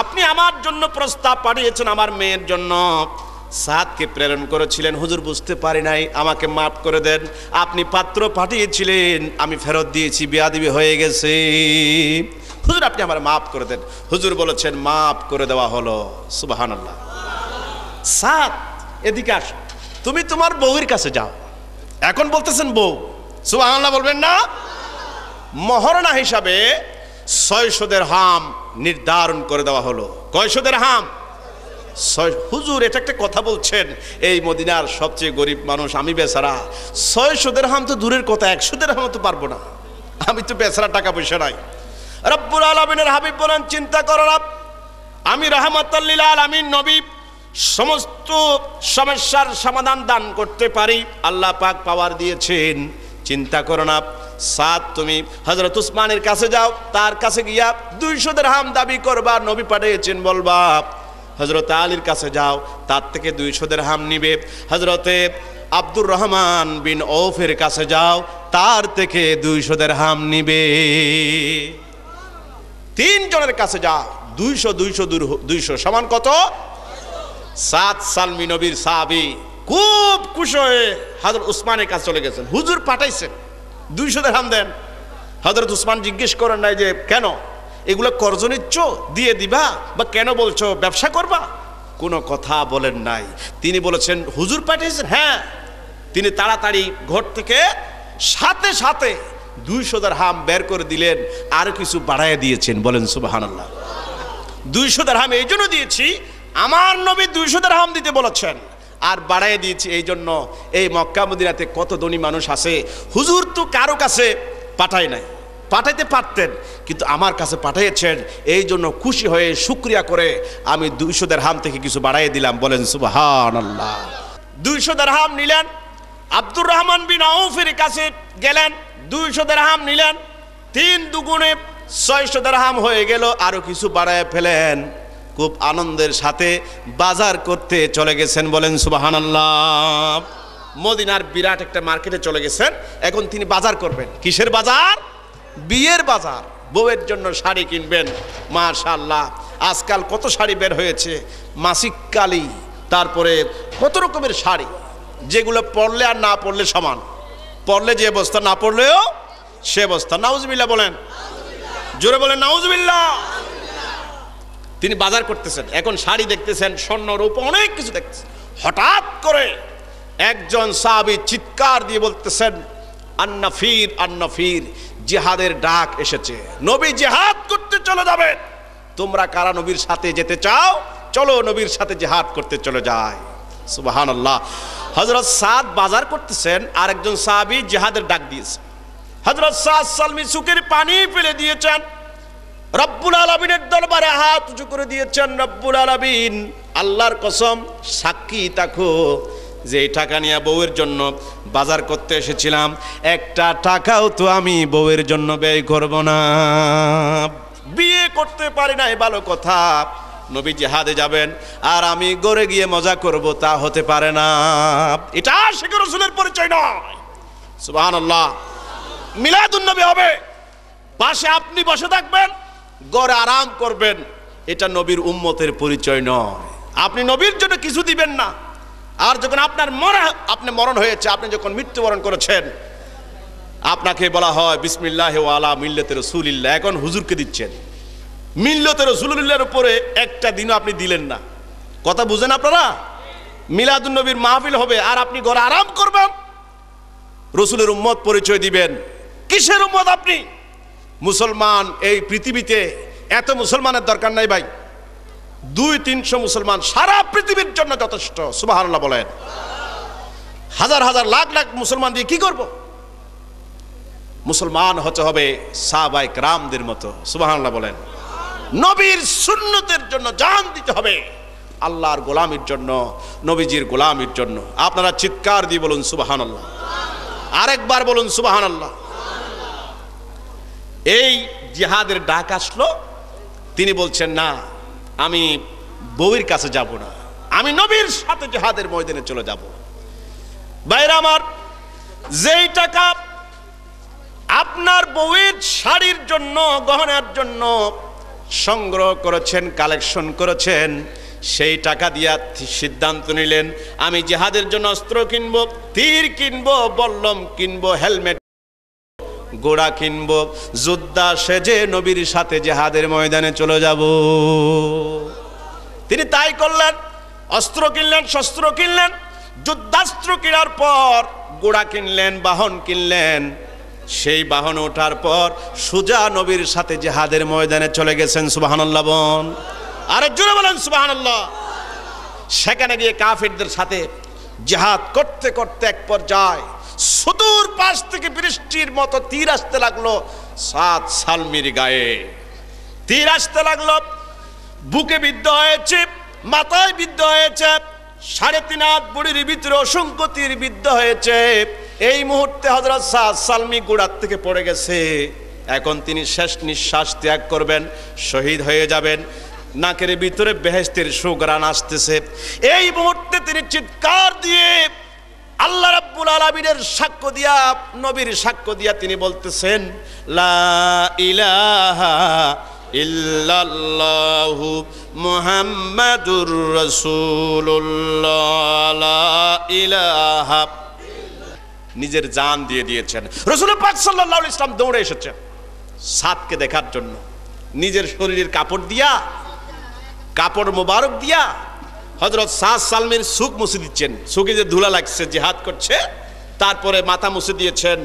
আপনি আমার জন্য প্রস্তাব পাঠিয়েছেন, আমার মেয়ের জন্য সাদকে প্রেরণ করেছিলেন, হুজুর বুঝতে পারি নাই, আমাকে মাফ করে দেন। আপনি পাত্র পাঠিয়েছিলেন, আমি ফেরত দিয়েছি, বিয়াদবি হয়ে গেছে, হুজুর আপনি আমার মাফ করে দেন। হুজুর বলেছেন মাফ করে দেওয়া হলো। সুবহানাল্লাহ। সাদ এদিকে আসো, তুমি তোমার বউয়ের কাছে যাও। এখন বলতেছেন বউ, সুবহানাল্লাহ বলবেন না? মহরনা হিসাবে 600 দিরহাম নির্ধারণ করে দেওয়া হলো। কয়শো দিরহাম? হুজুর এটা একটা কথা বলছেন, এই মদিনার সবচেয়ে গরিব মানুষ আমি বেচারা, 600 দিরহাম তো দূরের কথা, 100 দিরহাম তো পারবো না, আমি তো বেচারা, টাকা পয়সা নাই। রব্বুল আলামিনের হাবিব বলেন, চিন্তা করো না, আমি রাহমাতাল লিল আলামিন নবী সমস্ত সমস্যার সমাধান দান করতে পারি, আল্লাহ পাক পাওয়ার দিয়েছেন, চিন্তা করো না। সাদ তুমি হযরত উসমানের কাছে যাও, তার কাছে গিয়া 200 দিরহাম দাবি করবা, নবী পাঠিয়েছেন বলবা। হযরত আলীর কাছে যাও, তার থেকে 200 দিরহাম নিবে। হযরতে আব্দুর রহমান বিন আউফের কাছে যাও, তার থেকে 200 দিরহাম নিবে। 3 জনের কাছে যাও, 200 200 200 সমান কত? 7 সালমি নবীর সাহাবী খুব খুশি হয়ে হযরত উসমানের কাছে চলে গেছেন, হুজুর পাঠাইছেন 200 দিরহাম দেন। হযরত উসমান জিজ্ঞেস করেন নাই যে কেন এগুলো কর্জ নিচ্ছ, দিয়ে দিবা, বা কেন বলছো ব্যবসা করবা, কোনো কথা বলেন নাই। তিনি বলেছেন হুজুর পাঠিয়েছেন, হ্যাঁ। তিনি তাড়াতাড়ি ঘর থেকে সাথে সাথে 200 দিরহাম বের করে দিলেন, আর কিছু বাড়ায় দিয়েছেন। বলেন সুবহানাল্লাহ। 200 দিরহাম এই জন্য দিয়েছি, আমার নবী 200 দিরহাম দিতে বলেছেন, আর বাড়ায় দিয়েছি এই জন্য এই মক্কা মদিনাতে কত ধনী মানুষ আছে, হুজুর তো কারো কাছে পাঠায় নাই, পাঠাইতে পারতেন, কিন্তু আমার কাছে পাঠিয়েছেন, এই জন্য খুশি হয়ে শুকরিয়া করে আমি 200 দিরহাম থেকে কিছু বাড়াই দিলাম। বলেন সুবহানাল্লাহ। 200 দিরহাম নিলেন, আব্দুর রহমান বিন আউফের কাছে গেলেন, 200 দিরহাম নিলেন, 3 দুগুণে 600 দিরহাম হয়ে গেল, আরো কিছু বাড়ায় ফেলেন। খুব আনন্দের সাথে বাজার করতে চলে গেছেন। বলেন সুবহানাল্লাহ। মদিনার বিরাট একটা মার্কেটে চলে গেছেন, এখন তিনি বাজার করবেন। কিসের বাজার? বিয়ের বাজার। বউয়ের জন্য শাড়ি কিনবেন। মাশাআল্লাহ, আজকাল কত শাড়ি বের হয়েছে, মাসিক কালি, তারপরে কত রকমের শাড়ি, যেগুলো পরলে আর না পরলে সমান, পরলে যে অবস্থা, না পরলেও সে অবস্থা। নাউজুবিল্লাহ বলেন, জোরে বলেন নাউজুবিল্লাহ। তিনি বাজার করতেছেন, এখন শাড়ি দেখতেছেন, স্বর্ণ রূপা অনেক কিছু দেখতেছেন। হঠাৎ করে একজন সাহাবী চিৎকার দিয়ে বলতেছেন, আন্নাফির আন্নাফির, জিহাদের ডাক এসেছে, নবী জিহাদ করতে চলে যাবেন। তোমরা কারা নবীর সাথে যেতে চাও, চলো নবীর সাথে জিহাদ করতে চলে যায়। সুবহানাল্লাহ। হযরত সাদ বাজার করতেছেন, আর একজন সাহাবী জিহাদের ডাক দিয়েছে। হযরত সাদ সালমি চোখের পানি ফেলে দিয়েছেন, রব্বুল আলামিনের দরবারে হাত উঁচু করে দিয়েছেন। রব্বুল আলামিন, আল্লাহর কসম সাক্ষী থাকো যে এই টাকা নিয়ে বউয়ের জন্য বাজার করতে এসেছিলাম, একটা টাকাও তো আমি বউয়ের জন্য ব্যয় করব না। বিয়ে করতে পারি নাই ভালো কথা, নবী জিহাদে যাবেন আর আমি গড়ে গিয়ে মজা করব, তা হতে পারে না। এটা আশিক রাসূলের পরিচয় নয়। সুবহানাল্লাহ। মিলাদুন নবী হবে, পাশে আপনি বসে থাকবেন, গড়ে আরাম করবেন, এটা নবীর উম্মতের পরিচয় নয়। আপনি নবীর জন্য কিছু দিবেন না, আর যখন আপনি মরণ হয়েছে, আপনি যখন মৃত্যুবরণ করেছেন, আপনাকে বলা হয় বিসমিল্লাহি ওয়া আলা মিল্লাতি রাসূলিল্লাহ। এখন হুজুরকে দিচ্ছেন, মিল্লাতে রাসূলুল্লাহর উপরে একটা দিনও আপনি দিলেন না। কথা বুঝেন আপনারা? মিলাদুন নবীর মাহফিল হবে আর আপনি ঘরে আরাম করবেন, রাসূলের উম্মত পরিচয় দিবেন। কিসের উম্মত আপনি? মুসলমান এই পৃথিবীতে এত মুসলমানের দরকার নাই ভাই, 200-300 মুসলমান সারা পৃথিবীর জন্য যথেষ্ট। সুবহানাল্লাহ বলেন। হাজার হাজার লাখ লাখ মুসলমান দিয়ে কি করব? মুসলমান হতে হবে সাহাবায়ে কেরামদের মতো। সুবহানাল্লাহ বলেন। নবীর সুন্নতের জন্য জান দিতে হবে, আল্লাহর গোলামির জন্য, নবীজির গোলামির জন্য। আপনারা চিৎকার দিয়ে বলুন সুবহানাল্লাহ, আরেকবার বলুন সুবহানাল্লাহ। এই জিহাদের ডাক আসলো, তিনি বলছেন না, আমি বউয়ের কাছে যাব না, আমি নবীর সাথে জিহাদের ময়দানে চলে যাব। ভাইরা আমার, যেই টাকা আপনার বউয়ের শাড়ির জন্য, গহনার জন্য সংগ্রহ করেছেন, কালেকশন করেছেন, সেই টাকা দিয়া সিদ্ধান্ত নিলেন আমি জিহাদের জন্য অস্ত্র কিনবো, তীর কিনবো, বল্লম কিনবো, হেলমেট, ঘোড়া কিনবো, যোদ্ধা সেজে নবীর সাথে জিহাদের ময়দানে চলে যাব। তিনি তাই করলেন, অস্ত্র কিনলেন, শস্ত্র কিনলেন, যুদ্ধাস্ত্র কেনার পর ঘোড়া কিনলেন, বাহন কিনলেন, সেই বাহনে ওঠার পর সুজা নবীর সাথে জিহাদের ময়দানে চলে গেছেন। সুবহানাল্লাহ বলেন, আরে জোরে বলেন সুবহানাল্লাহ। সেখানে গিয়ে কাফিরদের সাথে জিহাদ করতে করতে এক পর্যায়ে সুদূর পাশ থেকে বৃষ্টির মতো তীর আসতে লাগলো সাদ সালমির গায়ে। তীর আসতে লাগলো, বুকে বিদ্ধ হয়েছে, মাথায় বিদ্ধ হয়েছে, 3.5 হাত বুড়ির ভিতরে অসংখ্য তীর বিদ্ধ হয়েছে। এই মুহূর্তে হযরত সাদ সালমি ঘোড়ার থেকে পড়ে গেছে। এখন তিনি শেষ নিঃশ্বাস ত্যাগ করবেন, শহীদ হয়ে যাবেন। নাকের ভিতরে বেহেশতের সুঘ্রাণ আসতেছে। এই মুহূর্তে তিনি চিৎকার দিয়ে আল্লাহ রাব্বুল আলামিনের সাক্ষ্য দিয়া, নবীর সাক্ষ্য দিয়া তিনি বলতেছেন, লা ইলাহা ইল্লাল্লাহু মুহাম্মাদুর রাসূলুল্লাহ, লা ইলাহা। নিজের জান দিয়ে দিয়েছেন। রাসূল পাক সাল্লাল্লাহু আলাইহি ওয়াসাল্লাম দৌড়ে এসেছেন সাদকে দেখার জন্য। নিজের শরীরের কাপড় দিয়া, কাপড় মোবারক দিয়া হযরত সাদ সালমির সুখ মুছে দিচ্ছেন। সুখে যে ধুলা লাগছে, জিহাদ করছে, তারপরে মাথা মুছে দিয়েছেন।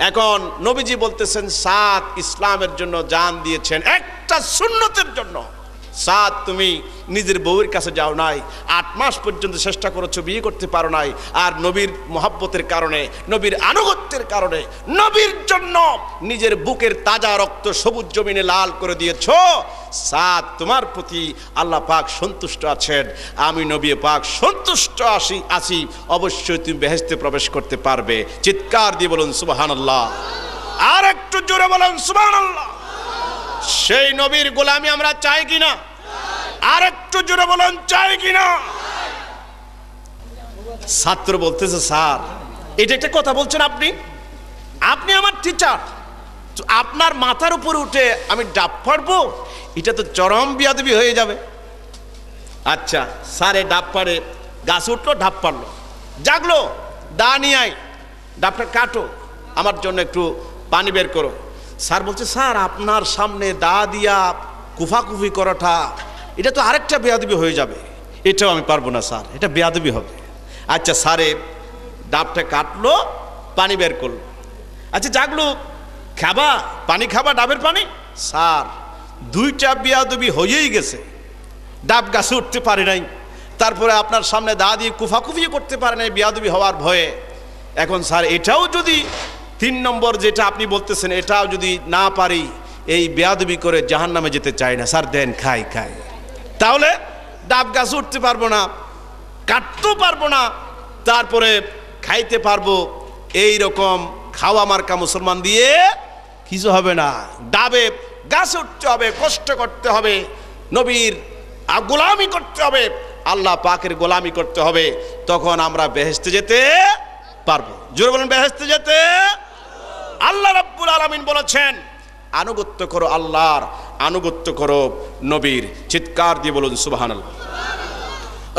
এখন নবীজি বলতেছেন সাদ ইসলামের জন্য জান দিয়েছেন, একটা সুন্নতের জন্য। সাদ, তুমি নিজের বউয়ের কাছে যাও নাই, 8 মাস পর্যন্ত চেষ্টা করেছো, বিয়ে করতে পারো নাই, আর নবীর মহব্বতের কারণে, নবীর আনুগত্যের কারণে, নবীর জন্য নিজের বুকের তাজা রক্ত সবুজ জমিনে লাল করে দিয়েছো। সাদ, তোমার প্রতি আল্লাহ পাক সন্তুষ্ট আছেন, আমি নবী পাক সন্তুষ্ট আছি, অবশ্যই তুমি বেহেশতে প্রবেশ করতে পারবে। চিৎকার দিয়ে বলুন সুবহানাল্লাহ, আর একটু জোরে বলুন সুবহানাল্লাহ। সেই নবীর গোলামি আমরা চাই কিনা? আর একটু জোরে বলুন, চাই কিনা? ছাত্র বলতেছে, স্যার এটা একটা কথা বলছেন আপনি, আপনি আমার টিচার, আপনার মাথার উপর উঠে আমি ডাব পাড়বো, এটা তো চরম বিয়াদবি হয়ে যাবে। আচ্ছা স্যার, এই ডাব পাড়ে, গাছ উঠলো, ডাব পাড়লো, জাগলো, দা নিয়ে আয়, ডাবটা কাটো, আমার জন্য একটু পানি বের করো। স্যার বলছে, স্যার আপনার সামনে দা দিয়া কুফাকুফি করাটা, এটা তো আরেকটা বেয়াদবি হয়ে যাবে, এটাও আমি পারবো না স্যার, এটা বেয়াদবি হবে। আচ্ছা স্যারে ডাবটা কাটলো, পানি বের করলো। আচ্ছা জাগলু খাবা, পানি খাবা, ডাবের পানি? স্যার, 2টা বিয়াদবি হয়েই গেছে, ডাব গাছে উঠতে পারে নাই, তারপরে আপনার সামনে দা দিয়ে কুফাকুফিও করতে পারে নাই বিয়াদবি হওয়ার ভয়ে। এখন স্যার এটাও যদি 3 নম্বর যেটা আপনি বলতেছেন এটাও যদি না পারি, এই বিয়াদবি করে জাহান্নামে যেতে চাই না স্যার, দেন খাই। তাহলে ডাব গাছে উঠতে পারবো না, কাটতেও পারবো না, তারপরে খাইতে পারবো, এই রকম খাওয়া মার্কা মুসলমান দিয়ে কিছু হবে না। ডাবে গাছে উঠতে হবে, কষ্ট করতে হবে, নবীর গোলামি করতে হবে, আল্লাহ পাকের গোলামি করতে হবে, তখন আমরা বেহেশতে যেতে পারবো। জোরে বলেন বেহেশতে যেতে। আল্লাহ রাব্বুল আলামিন বলেছেন আনুগত্য করো আল্লাহর, আনুগত্য করো নবীর। চিৎকার দিয়ে বলুন সুবহানাল্লাহ।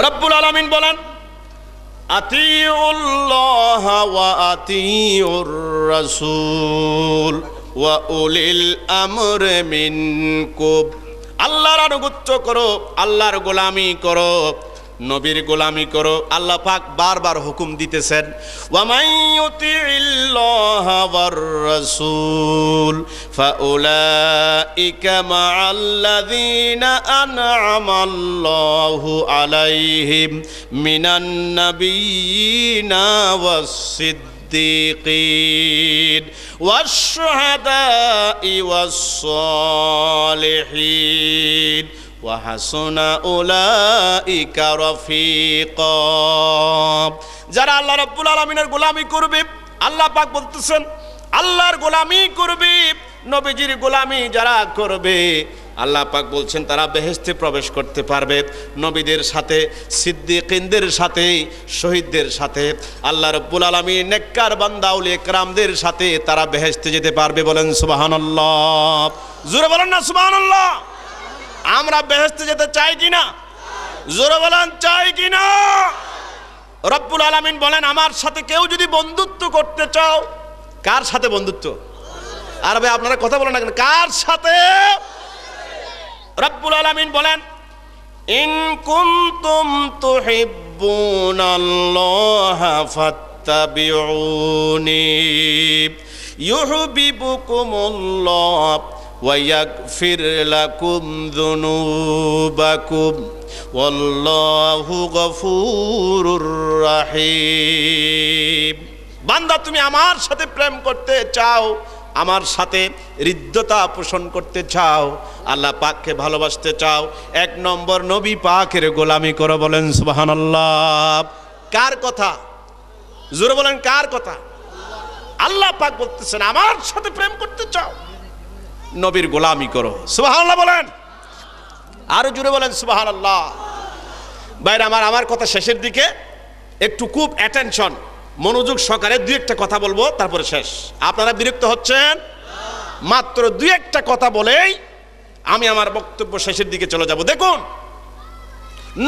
রাব্বুল আলামিন বলেন আতিউল্লাহ ওয়া আতিউর রাসূল ওয়া উলিল আমরি মিনকুম। আল্লাহর আনুগত্য করো, আল্লাহর গোলামি করো, নবীর গোলামি করো। আল্লাহ পাক বারবার হুকুম দিতেছেন ওয়া মান ইউতিইল্লাহা ওয়ার রাসূল ফাউলাইকা মা'আল্লাযীনা আন'আমাল্লাহু আলাইহিম মিনান নাবিয়্যিনা ওয়াস-সিদ্দীকিন ওয়াশ-শুহাদা'i ওয়াস-সালিহিন ওয়া হাসুনা উলাইকা রাফিকা। যারা আল্লাহ রাব্বুল আলামিনের গোলামি করবে, আল্লাহ পাক বলতেছেন আল্লাহর গোলামি করবে, নবীজির গোলামি যারা করবে, আল্লাহ পাক বলছেন তারা বেহেশতে প্রবেশ করতে পারবে, নবীদের সাথে, সিদ্দিকিনদের সাথে, শহীদদের সাথে, আল্লাহ রাব্বুল আলামিন নেককার বান্দা আউলিয়া কেরামদের সাথে তারা বেহেশতে যেতে পারবে। বলেন সুবহানাল্লাহ। জোরে বলেন না সুবহানাল্লাহ। আমরা বেহেশতে যেতে চাই কিনা? জোরে বলেন চাই কিনা? রব্বুল আলামিন বলেন আমার সাথে কেউ যদি বন্ধুত্ব করতে চাও, কার সাথে বন্ধুত্ব? আর ভাই আপনারা কথা বলেন না কেন, কার সাথে? রব্বুল আলামিন বলেন ইন কুনতুম তুহিব্বুনাল্লাহা ফাত্তাবিউনি ইউহিব্বুকুমুল্লাহ ওয়া ইয়াগফির লাকুম যুনুবাকুম ওয়াল্লাহু গফুরুর রহিম। বান্দা তুমি আমার সাথে প্রেম করতে চাও, আমার সাথে হৃদ্যতা পোষণ করতে চাও, আল্লাহ পাককে ভালোবাসতে চাও, 1 নম্বর নবী পাকের গোলামি করো। বলেন সুবহানাল্লাহ। কার কথা? জোরে বলেন কার কথা? আল্লাহ পাক বলতেছেন আমার সাথে প্রেম করতে চাও, নবীর গোলামি করো। সুবহানাল্লাহ বলেন, আরো জোরে বলেন সুবহানাল্লাহ। ভাইরা আমার কথা শেষের দিকে, একটু খুব অ্যাটেনশন, মনোযোগ সহকারে 2-1টা কথা বলবো, তারপরে শেষ। আপনারা বিরক্ত হচ্ছেন? মাত্র 2-1টা কথা বলেই আমি আমার বক্তব্য শেষের দিকে চলে যাব। দেখুন,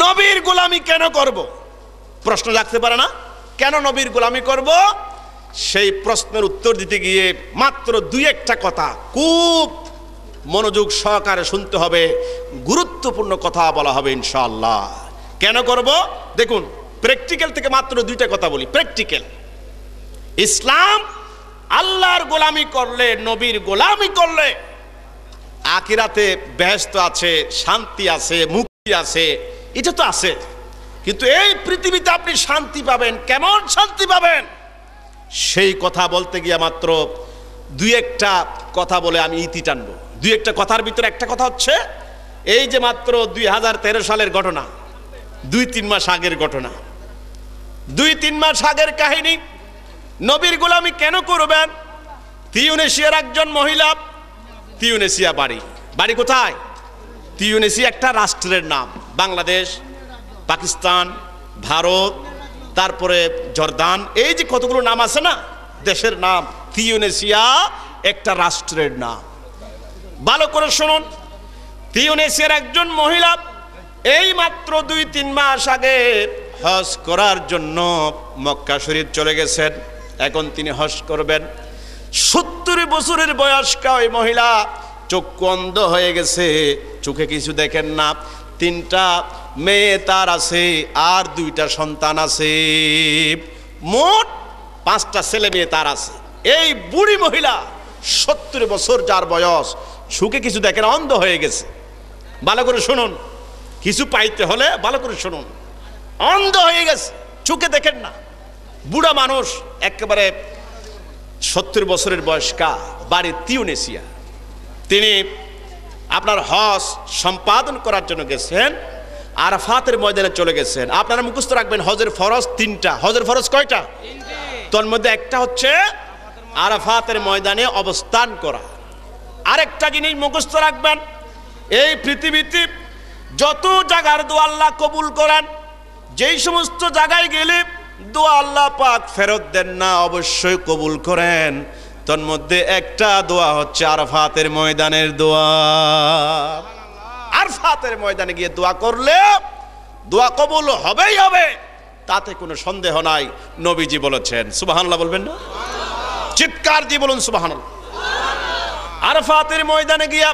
নবীর গোলামি কেন করব? প্রশ্ন লাগতে পারে না? কেন নবীর গোলামি করব? সেই প্রশ্নের উত্তর দিতে গিয়ে মাত্র 2-1টা কথা খুব মনোযোগ সহকারে শুনতে হবে, গুরুত্বপূর্ণ কথা বলা হবে ইনশাআল্লাহ। কেন করব? দেখুন, প্র্যাকটিক্যাল থেকে মাত্র 2টা কথা বলি। প্র্যাকটিক্যাল, ইসলাম আল্লাহর গোলামি করলে, নবীর গোলামি করলে আখিরাতে বেহেশত আছে, শান্তি আছে, মুক্তি আছে, এটা তো আছে। কিন্তু এই পৃথিবীতে আপনি শান্তি পাবেন, কেমন শান্তি পাবেন? সেই কথা বলতে গিয়ে মাত্র 2-1টা কথা বলে আমি ইতি টানবো। 2-1টা কথার ভিতরে একটা কথা হচ্ছে এই যে মাত্র 2013 সালের ঘটনা, 2-3 মাস আগের ঘটনা, 2-3 মাস আগের কাহিনী। নবীর গোলামি কেন করবেন? তিউনিসিয়ার একজন মহিলা, তিউনিসিয়া বাড়ি কোথায়? তিউনিসিয়া একটা রাষ্ট্রের নাম, বাংলাদেশ, পাকিস্তান, ভারত, তারপরে জর্দান, এই যে কতগুলো নাম আছে না দেশের নাম, তিউনিসিয়া একটা রাষ্ট্রের নাম। ভালো করে শুনুন, তিউনিসিয়ার একজন মহিলা এই মাত্র 2-3 মাস আগে হজ করার জন্য মক্কা শরীফ চলে গেছেন। এখন তিনি হজ করবেন। 70 বছরের বয়স্কা ওই মহিলা, চক্ষু অন্ধ হয়ে গেছে, চোখে কিছু দেখেন না। 3টা মেয়ে তার আছে, আর 2টা সন্তান আছে, মোট 5টা ছেলে মেয়ে তার আছে। এই বুড়ি মহিলা 70 বছর যার বয়স, সুখে কিছু দেখেন, অন্ধ হয়ে গেছে। ভালো করে শুনুন, কিছু পাইতে হলে ভালো করে শুনুন, অন্ধ হয়ে গেছে, চোখে দেখেন না। বুড়া মানুষ, একেবারে 70 বছরের বয়স্কা, বাড়ি তিউনেসিয়া। তিনি আপনার হজ সম্পাদন করার জন্য গেছেন, আরাফাতের ময়দানে চলে গেছেন। আপনারা মুখস্থ রাখবেন, হজের ফরজ 3টা। হজের ফরজ কয়টা? তোর মধ্যে একটা হচ্ছে আরাফাতের ময়দানে অবস্থান করা। আরেকটা জিনিস মুখস্থ রাখবেন, এই পৃথিবীতে যত জায়গার দোয়া আল্লাহ কবুল করেন, যেই সমস্ত জায়গায় গেলে দোয়া আল্লাহ পাক ফেরত দেন না, অবশ্যই কবুল করেন। তোর মধ্যে একটা দোয়া হচ্ছে আরাফাতের ময়দানের দোয়া। আরাফাতের ময়দানে গিয়ে দোয়া করলে দোয়া কবুল হবেই হবে, তাতে কোনো সন্দেহ নাই। নবীজি বলেছেন। সুবহানাল্লাহ বলবেন না? চিৎকার দিয়ে বলুন সুবহানাল্লাহ। আরাফাতের ময়দানে গিয়া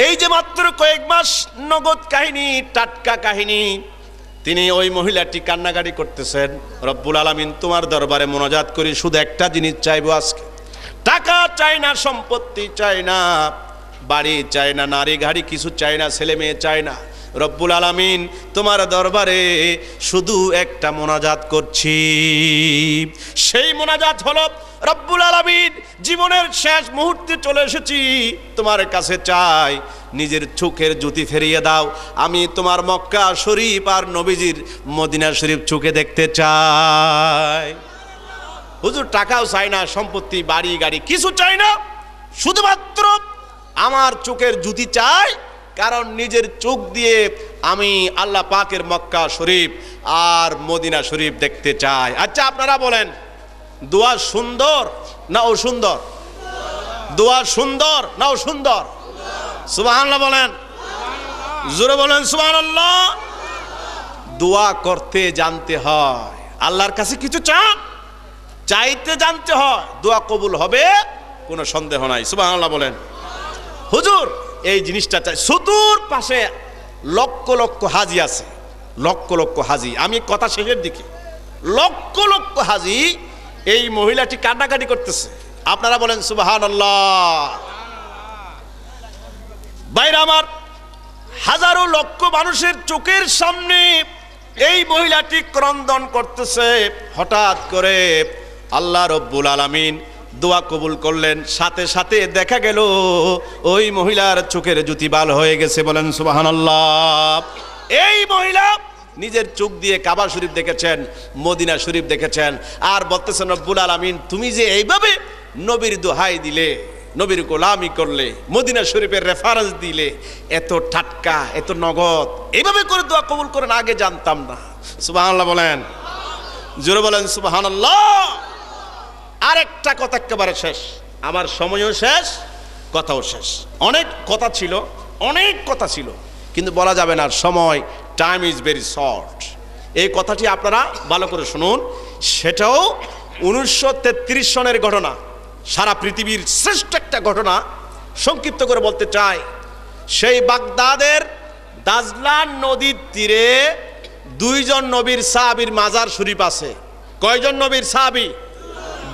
এই যে মাত্র কয়েক মাস নগদ কাহিনী, টাটকা কাহিনী, তিনি ওই মহিলাটি কান্নাকাটি করতেছেন, রব্বুল আলামিন তোমার দরবারে মোনাজাত করি, শুধু একটা জিনিস চাইবো আজকে। টাকা চাই না, সম্পত্তি চাই না, বাড়ি চাই না, নারী গাড়ি কিছু চাই না, ছেলে মেয়ে চাই না। রব্বুল আলামিন তোমার দরবারে শুধু একটা মোনাজাত করছি। সেই মোনাজাত হলো, রব্বুল আলামিন জীবনের শেষ মুহূর্তে চলে এসেছি, তোমার কাছে চাই নিজের চোখের জ্যোতি ফেরিয়ে দাও। আমি তোমার মক্কা শরীফ আর নবীজির মদিনা শরীফ চোখে দেখতে চাই। হুজুর টাকাও চাই না, সম্পত্তি বাড়ি গাড়ি কিছু চাই না, শুধুমাত্র আমার চোখের জ্যোতি চাই, কারণ নিজের চোখ দিয়ে আমি আল্লাহ পাকের মক্কা শরীফ আর মদিনা শরীফ দেখতে চাই। আচ্ছা আপনারা বলেন, দোয়া সুন্দর না অসুন্দর? দোয়া সুন্দর না অসুন্দর? সুবহানাল্লাহ বলেন, জোরে বলেন সুবহানাল্লাহ। দোয়া করতে জানতে হয়, আল্লাহর কাছে কিছু চাইতে জানতে হয়, দোয়া কবুল হবে কোনো সন্দেহ নাই। সুবহানাল্লাহ বলেন। হুজুর এই জিনিসটা চাই, সুদূর পাশে লক্ষ লক্ষ হাজি আছে, লক্ষ লক্ষ হাজি, আমি কথা শেষের দিকে, লক্ষ লক্ষ হাজি, এই মহিলাটি কান্নাকাটি করতেছে। আপনারা বলেন সুবহানাল্লাহ। বাইরে আমার হাজারো লক্ষ মানুষের চোখের সামনে এই মহিলাটি ক্রন্দন করতেছে। হঠাৎ করে আল্লাহ রব্বুল আলামিন দোয়া কবুল করলেন, সাথে সাথে দেখা গেল ওই মহিলার চোখের জ্যোতি বাল হয়ে গেছে। বলেন সুবহানাল্লাহ। এই মহিলা নিজের চোখ দিয়ে কাবা শরীফ দেখেছেন, মদিনা শরীফ দেখেছেন, আর বলতেছেন রব্বুল আলামিন তুমি যে এইভাবে নবীর দোহাই দিলে, নবীর গোলামি করলে, মদিনা শরীফের রেফারেন্স দিলে, এত টাটকা, এত নগদ, এইভাবে করে দোয়া কবুল করেন, আগে জানতাম না। সুবহানাল্লাহ বলেন, জোরে বলেন সুবহানাল্লাহ। আরেকটা কথা একেবারে শেষ, আমার সময়ও শেষ, কথাও শেষ। অনেক কথা ছিল, অনেক কথা ছিল, কিন্তু বলা যাবে না, সময়, টাইম ইজ ভেরি শর্ট। এই কথাটি আপনারা ভালো করে শুনুন। সেটাও 1933 সনের ঘটনা, সারা পৃথিবীর শ্রেষ্ঠ একটা ঘটনা। সংক্ষিপ্ত করে বলতে চাই, সেই বাগদাদের দাজলান নদীর তীরে 2 জন নবীর সাহাবীর মাজার শরীফ আছে। কয়জন নবীর সাহাবী?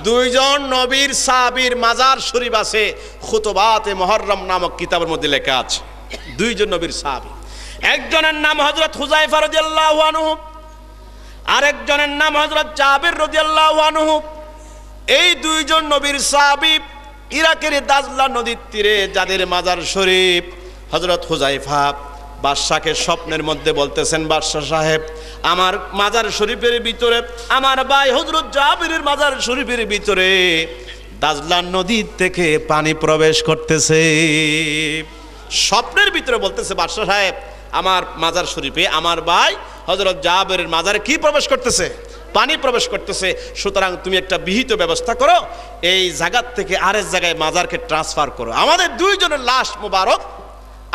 2 জন নবীর সাহাবীর মাজার শরীফ আছে। খুতুবাতে মুহররম নামক কিতাবের মধ্যে লেখা আছে 2 জন নবীর সাহাবী। একজনের নাম হযরত হুযায়ফা রাদিয়াল্লাহু আনহু, আরেকজনের নাম হযরত জাবির রাদিয়াল্লাহু আনহু। এই 2 জন নবীর সাহাবী ইরাকের দাজলা নদীর তীরে, যাদের মাজার শরীফ। হযরত হুযায়ফা বাদশাকে স্বপ্নের মধ্যে বলতেছেন, বাদশা সাহেব, আমার মাজার শরীফের ভিতরে, আমার ভাই হযরত জাবিরের মাজার শরীফের ভিতরে দাজলা নদী থেকে পানি প্রবেশ করতেছে। স্বপ্নের ভিতরে বলতেছে, বাদশা সাহেব, আমার মাজার শরীফে আমার ভাই হযরত জাবিরের মাজারে কি প্রবেশ করতেছে? পানি প্রবেশ করতেছে। সুতরাং তুমি একটা বিহিত ব্যবস্থা করো, এই জায়গা থেকে আরেক জায়গায় মাজারকে ট্রান্সফার করো, আমাদের 2 জনের লাশ মোবারক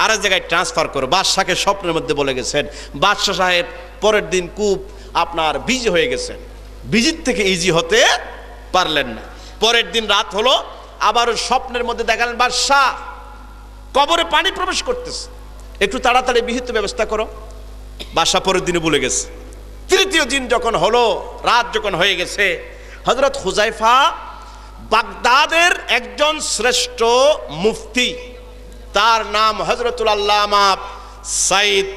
আরেক জায়গায় ট্রান্সফার করো। বাদশাকে স্বপ্নের মধ্যে বলে গেছেন। বাদশা সাহেব পরের দিন খুব আপনার বিজি হয়ে গেছেন, বিজির থেকে ইজি হতে পারলেন না। পরের দিন রাত হলো, আবার স্বপ্নের মধ্যে দেখালেন বাদশাহ কবরে পানি প্রবেশ করতেছে, একটু তাড়াতাড়ি বিহিত ব্যবস্থা করো। বাদশা পরের দিনে ভুলে গেছে। তৃতীয় দিন যখন হলো, রাত যখন হয়ে গেছে, হযরত হুযায়ফা বাগদাদের একজন শ্রেষ্ঠ মুফতি, তার নাম হযরতুল আল্লামা সাইদ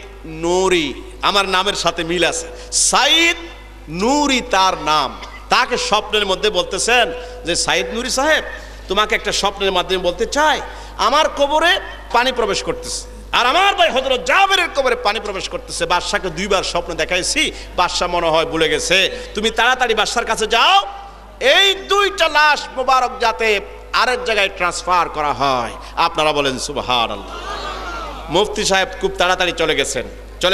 নূরি। আমার নামের সাথে মিল আছে, সাইদ নূরি তার নাম। তাকে স্বপ্নের মধ্যে বলতেছেন যে সাইদ নূরি সাহেব, তোমাকে একটা স্বপ্নের মাধ্যমে বলতে চাই, আমার কবরে পানি প্রবেশ করতেছে আর আমার ভাই হযরত জাবেরের কবরে পানি প্রবেশ করতেছে। বাদশাকে 2 বার স্বপ্ন দেখাইছি, বাদশা মনে হয় ভুলে গেছে, তুমি তাড়াতাড়ি বাদশার কাছে যাও, এই 2টা লাশ মোবারক যাতে আরেক জায়গায় ট্রান্সফার করা হয়। আপনারা বলেন সুবহানাল্লাহ। মুফতি সাহেব খুব তাড়াতাড়ি চলে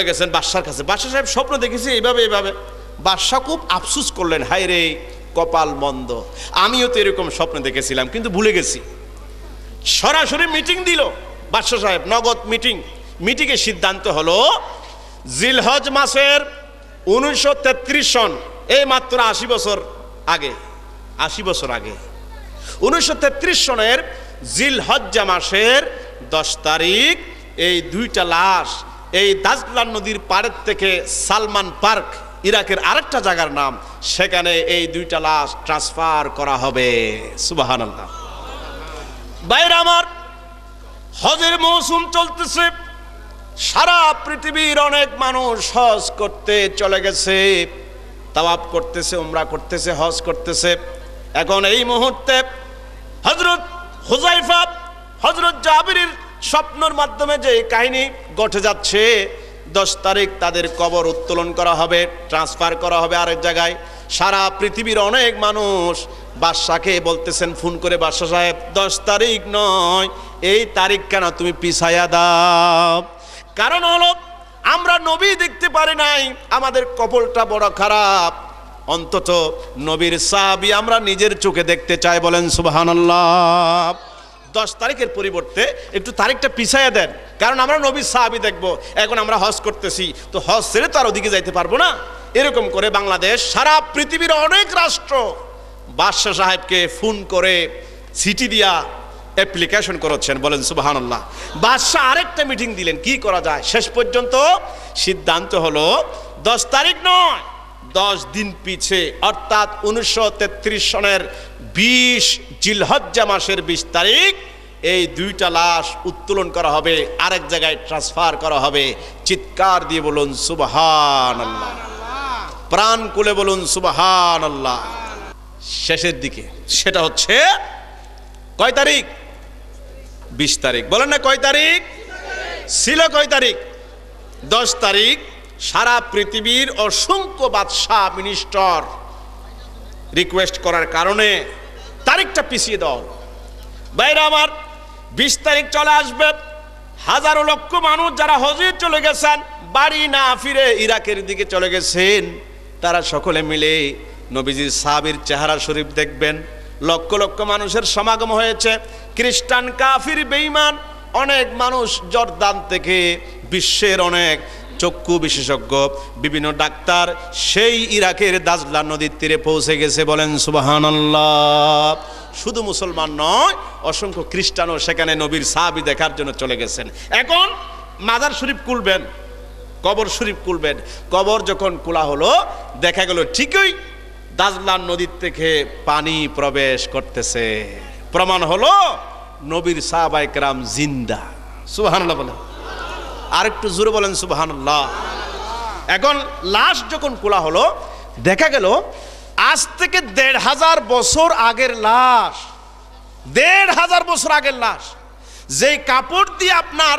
গেছেন বাদশার কাছে। বাদশা সাহেব স্বপ্ন দেখেছি এইভাবে। বাদশা খুব আফসোস করলেন, হায় রে কপাল মন্দ, আমিও তো এরকম স্বপ্ন দেখেছিলাম কিন্তু ভুলে গেছি। সরাসরি মিটিং দিল বাদশা সাহেব, নগদ মিটিংয়ে সিদ্ধান্ত হলো জিলহজ মাসের 1933 সন, এই মাত্র 80 বছর আগে 1933 সনের জিলহজ্জা মাসের 10 তারিখ এই 2টা লাশ এই দাজলান নদীর পাড়ের থেকে সালমান পার্ক, ইরাকের আরেকটা জায়গার নাম, সেখানে এই 2টা লাশ ট্রান্সফার করা হবে। সুবহানাল্লাহ। বাইরে আমার হজের মৌসুম চলতেছে, সারা পৃথিবীর অনেক মানুষ হজ করতে চলে গেছে, তাওয়াফ করতেছে, উমরা করতেছে, হজ করতেছে। এখন এই মুহূর্তে হযরত হুযায়ফা, হযরত জাবিরের স্বপ্নের মাধ্যমে যে কাহিনী ঘটে যাচ্ছে, 10 তারিখ তাদের কবর উত্তোলন করা হবে, ট্রান্সফার করা হবে আরেক জায়গায়। সারা পৃথিবীর অনেক মানুষ বাদশাকে বলতেছেন ফোন করে, বাদশা সাহেব 10 তারিখ নয়, এই তারিখ কেন তুমি পিছায়া দাও? কারণ হলো আমরা নবী দেখতে পারি নাই, আমাদের কপালটা বড় খারাপ, অন্তত নবীর সাহাবী আমরা নিজের চোখে দেখতে চাই। বলেন সুবহানাল্লাহ। 10 তারিখের পরিবর্তে একটু তারিখটা পিছায়া দেন, কারণ আমরা নবীর সাহাবী দেখব। এখন আমরা হজ করতেছি, তো হজ ছেড়ে তো আর ওদিকে যাইতে পারবো না। এরকম করে বাংলাদেশ, সারা পৃথিবীর অনেক রাষ্ট্র বাদশা সাহেবকে ফোন করে চিঠি দিয়া অ্যাপ্লিকেশন করেছেন। বলেন সুবহানাল্লাহ। বাদশা আরেকটা মিটিং দিলেন, কি করা যায়। শেষ পর্যন্ত সিদ্ধান্ত হলো 10 তারিখ নয়, 10 দিন পিছে, অর্থাৎ 1933 সনের 20 জিলহজ্জা মাসের 20 তারিখ এই 2টা লাশ উত্তোলন করা হবে, আরেক জায়গায় ট্রান্সফার করা হবে। চিৎকার দিয়ে বলুন সুবহানাল্লাহ, প্রাণ খুলে বলুন সুবহানাল্লাহ। শেষের দিকে সেটা হচ্ছে কয় তারিখ? 20 তারিখ। বলেন না কয় তারিখ ছিল? কয় তারিখ? 10 তারিখ। সারা পৃথিবীর অসংখ্য বাদশাহ, মিনিস্টার রিকোয়েস্ট করার কারণে তারিখটা পিছিয়ে দাও। বাইরে আমার 20 তারিখ চলে আসবে, হাজারো লক্ষ মানুষ যারা হজে চলে গেছেন, বাড়ি না ফিরে ইরাকের দিকে চলে গেছেন, তারা সকলে মিলে নবীজির সাহাবীর চেহারা শরীফ দেখবেন। লক্ষ লক্ষ মানুষের সমাগম হয়েছে, খ্রিস্টান, কাফির, বেঈমান অনেক মানুষ, জর্দান থেকে বিশ্বের অনেক চক্ষু বিশেষজ্ঞ, বিভিন্ন ডাক্তার সেই ইরাকের দাজলান নদীর তীরে পৌঁছে গেছে। বলেন সুবহানাল্লাহ। শুধু মুসলমান নয়, অসংখ্য খ্রিস্টানও সেখানে নবীর সাহাবী দেখার জন্য চলে গেছেন। এখন মাজার শরীফ খুলবেন, কবর শরীফ খুলবেন। কবর যখন খোলা হলো, দেখা গেল ঠিকই দাজলান নদীর থেকে পানি প্রবেশ করতেছে। প্রমাণ হলো নবীর সাহাবায়ে কেরাম জিন্দা। সুবহানাল্লাহ বলেন, আরেকটু জোরে বলেন সুবহানাল্লাহ। এখন লাশ যখন খোলা হলো, দেখা গেল আজ থেকে 1500 বছর আগের লাশ, 1500 বছর আগের লাশ। যেই কাপড় দিয়ে আপনার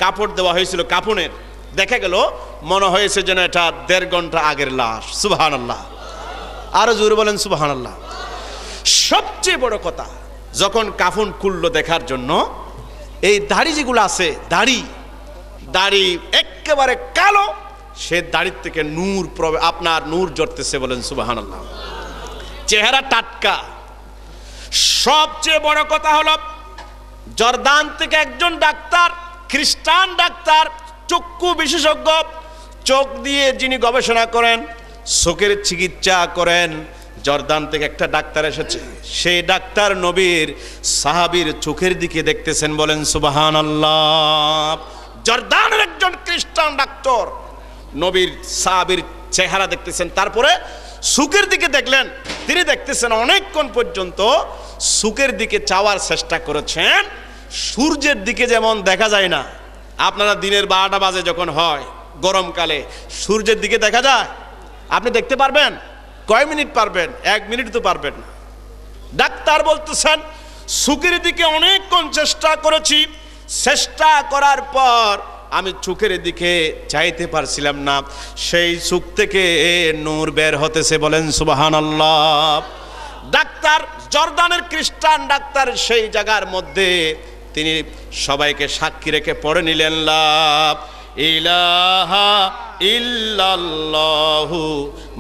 কাপড় দেওয়া হয়েছিল, কাপড়ের, দেখা গেল মনে হয়েছে যেন এটা 1.5 ঘন্টা আগের লাশ। সুবহানাল্লাহ, আরো জোরে বলেন সুবহানাল্লাহ। সবচেয়ে বড় কথা, যখন কাফন খুললো দেখার জন্য, এই দাড়ি যেগুলো আছে, দাড়ি একেবারে কালো, সে দাড়ির থেকে নূর আপনার নূর ঝরতেছে। বলেন সুবহানাল্লাহ। চেহারা টাটকা। সবচেয়ে বড় কথা হলো, জর্দান থেকে একজন ডাক্তার, খ্রিস্টান ডাক্তার, চক্ষু বিশেষজ্ঞ, চোখ দিয়ে যিনি গবেষণা করেন, চোখের চিকিৎসা করেন, জর্দান থেকে একটা ডাক্তার এসেছে। সেই ডাক্তার নবীর সাহাবীর চোখের দিকে দেখতেছেন। বলেন সুবহানাল্লাহ। জর্দানের একজন খ্রিস্টান ডাক্তার নবীর সাহাবীর চেহারা দেখতেছেন, তারপরে সুখের দিকে দেখলেন, তিনি দেখতেছেন অনেকক্ষণ পর্যন্ত সুখের দিকে চাওয়ার চেষ্টা করেছেন। সূর্যের দিকে যেমন দেখা যায় না, আপনারা দিনের 12টা বাজে যখন হয় গরমকালে সূর্যের দিকে দেখা যায়? আপনি দেখতে পারবেন? কয় মিনিট পারবেন? 1 মিনিট তো পারবেন না। ডাক্তার বলতেছেন সুখের দিকে অনেকক্ষণ চেষ্টা করেছি, চেষ্টা করার পর আমি চোখের দিকে চাইতে পারছিলাম না, সেই চোখ থেকে নূর বের হতেছে। বলেন সুবহানাল্লাহ। ডাক্তার, জর্দানের খ্রিস্টান ডাক্তার সেই জায়গার মধ্যে তিনি সবাইকে সাক্ষী রেখে পড়ে নিলেন, লা ইলাহা ইল্লাল্লাহু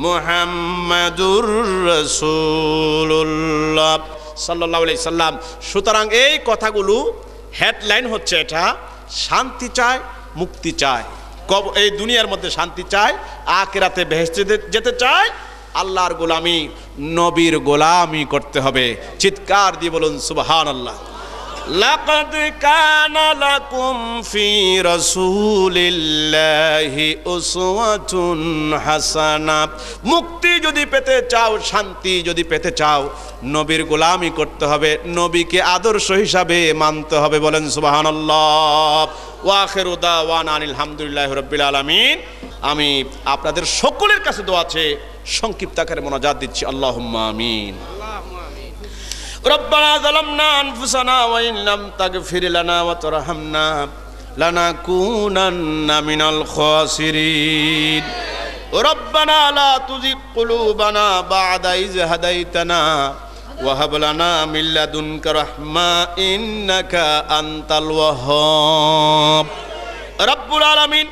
মুহাম্মাদুর রাসূলুল্লাহ সাল্লাল্লাহু আলাইহি সাল্লাম। সুতরাং এই কথাগুলো হেডলাইন হচ্ছে এটা, শান্তি চায়, মুক্তি চায়, এই দুনিয়ার মধ্যে শান্তি চায়, আখিরাতে বেহেশতে যেতে চায়, আল্লাহর গোলামি, নবীর গোলামি করতে হবে। চিৎকার দিয়ে বলুন সুবহানাল্লাহ। লাকাদ কানা লাকুম ফি রাসূলিল্লাহি উসওয়াতুন হাসানা। মুক্তি যদি পেতে চাও, শান্তি যদি পেতে চাও, নবীর গোলামি করতে হবে, নবীকে আদর্শ হিসাবে মানতে হবে। বলেন সুবহানাল্লাহ। ওয়া আখিরু দাওয়ানা আনিল হামদুলিল্লাহি রাব্বিল আলামিন। আমি আপনাদের সকলের কাছে দোয়া আছে, সংক্ষিপ্ত আকারে মোনাজাত দিচ্ছি। আল্লাহুম্মা আমিন। রব্বানা যালামনা আনফুসানা ওয়া ইন লাম তাগফির লানা ওয়া তারহামনা লানাকুনান্না মিনাল খাসিরিন। রব্বানা লা তুযিগ কুলুবানা বা'দা ইয হাদাইতানা ওয়া হাব লানা মিন লাদুনকা রাহমা ইন্নাকা আনতাল ওয়াহ্হাব। রব্বুল আলামিন,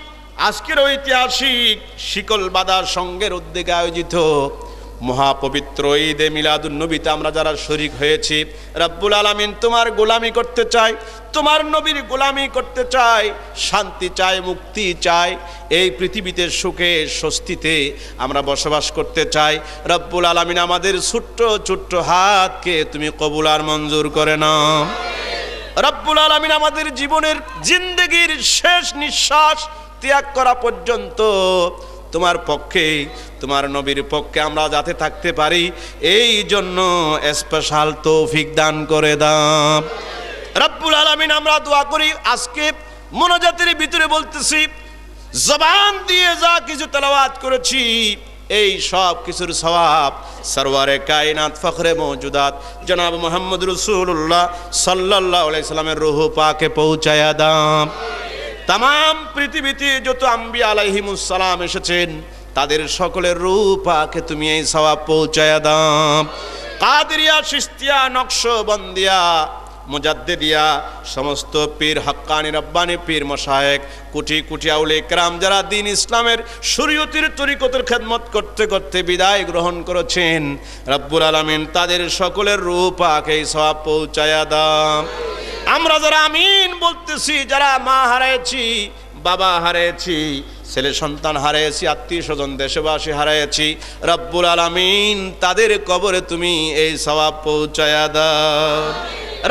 আজকের ঐতিহাসিক শিকল বাঁধা সংঘের উদ্যোগে আয়োজিত মহাপবিত্র ঈদে মিলাদুন নবীতে আমরা যারা শরীক হয়েছি, রব্বুল আলামিন তোমার গোলামি করতে চাই, তোমার নবীর গোলামি করতে চাই, শান্তি চাই, মুক্তি চাই, এই পৃথিবীতে সুখে স্বস্তিতে আমরা বসবাস করতে চাই। রব্বুল আলামিন আমাদের ছোট্ট ছোট্ট হাতকে তুমি কবুল আর মঞ্জুর করে নাও। রব্বুল আলামিন আমাদের জীবনের জিন্দেগির শেষ নিঃশ্বাস ত্যাগ করা পর্যন্ত তোমার পক্ষে, তোমার নবীর পক্ষে আমরা যাতে থাকতে পারি, এই জন্য স্পেশাল তৌফিক দান করে দাও রব্বুল আলামিন। আমরা দোয়া করি, আজকে মোনাজাতের ভিতরে বলতেছি, জবান দিয়ে যা কিছু তেলাওয়াত করেছি, এই সব কিছুর সওয়াব সরওয়ারে কায়নাত ফখরে মওজুদাত জনাব মুহাম্মদ রাসূলুল্লাহ সাল্লাল্লাহু আলাইহি সাল্লামের রূহ পাকে পৌঁছায়া দাও। তামাম পৃথিবীতে যত আম্বিয়া আলাইহিমুস সালাম এসেছেন, তাদের সকলের রূহ পাকে তুমি এই সওয়াব পৌঁছায়া দাও। কাদেরিয়া, চিশতিয়া, নকশবন্দিয়া, মুজাদ্দিদিয়া, সমস্ত পীর, হাক্কানি, রব্বানি পীর মশায়েখ, কোটি কোটি আউলিয়া ইকরাম যারা দ্বীন ইসলামের শরীয়তের তরিকতের খেদমত করতে করতে বিদায় গ্রহণ করেছেন, রব্বুল আলামিন তাদের সকলের রূহ পাকে এই সওয়াব পৌঁছায়া দাও। আমরা যারা আমিন বলতেছি, যারা মা হারিয়েছি, বাবা হারিয়েছি, ছেলে সন্তান হারিয়েছি, আত্মীয় স্বজন দেশবাসী হারিয়েছি, রব্বুল আলামিন তাদের কবরে তুমি এই সওয়াব পৌঁছায়া দাও।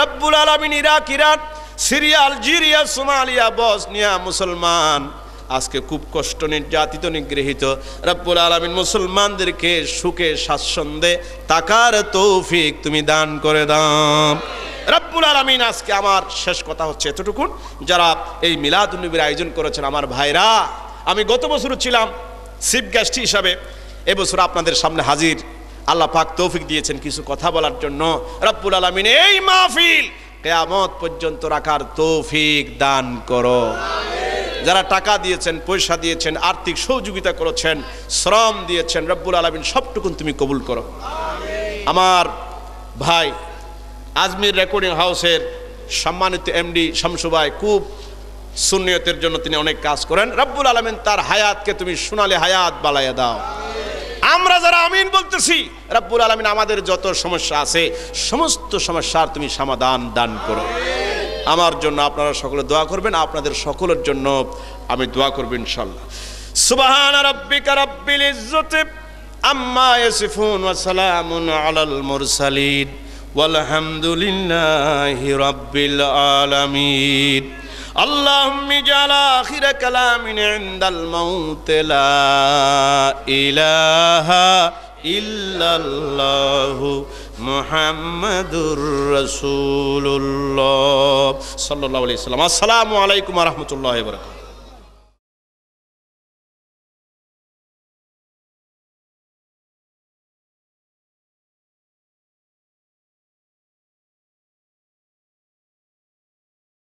রব্বুল আলামিন Iraq, Iran, Syria, Algeria, Somalia, Bosnia মুসলমান আজকে খুব কষ্ট, নির্যাতিত, নিগৃহীত, রব্বুল আলামিন মুসলমানদেরকে সুখে স্বাচ্ছন্দ্যে থাকার তৌফিক তুমি দান করে দাও রব্বুল আলামিন। আজকে আমার শেষ কথা হচ্ছে এতটুকুন, যারা এই মিলাদুন নবীর আয়োজন করেছেন আমার ভাইরা, আমি গত বছর ছিলাম চিফ গেস্ট হিসাবে, এবছর আপনাদের সামনে হাজির। আল্লাহ পাক তৌফিক দিয়েছেন কিছু কথা বলার জন্য। রব্বুল আলামিন এই মাহফিল কিয়ামত পর্যন্ত রাখার তৌফিক দান করো। যারা টাকা দিয়েছেন, পয়সা দিয়েছেন, আর্থিক সহযোগিতা করেছেন, শ্রম দিয়েছেন, রব্বুল আলামিন সবটুকুন তুমি কবুল করো। আমার ভাই আজমির রেকর্ডিং হাউসের সম্মানিত এমডি শামসু ভাই খুব সুন্নিয়তের জন্য তিনি অনেক কাজ করেন, রব্বুল আলামিন তার হায়াতকে তুমি সোনালী হায়াত বানাইয়া দাও। আমরা যারা আমিন বলতেছি, রব্বুল আলামিন আমাদের যত সমস্যা আছে সমস্ত সমস্যার তুমি সমাধান দান করো। আমার জন্য আপনারা সকলে দোয়া করবেন, আপনাদের সকলের জন্য আমি দোয়া করব ইনশাআল্লাহ। সুবহান রাব্বিকা রাব্বিল ইজ্জাতি আম্মা ইয়াসিফুন ওয়া সালামুন আলাল মুরসালিন ওয়ালহামদুলিল্লাহি রাব্বিল আলামিন। আল্লাহুম্মা ইজআল আখিরা কালামিনা ইনদাল মাউত লা ইলাহা ইল্লাল্লাহু মুহাম্মাদুর রাসূলুল্লাহ সাল্লাল্লাহু আলাইহি ওয়াসাল্লাম। আসসালামু আলাইকুম ওয়া রাহমাতুল্লাহি ওয়া বারাকাতুহু।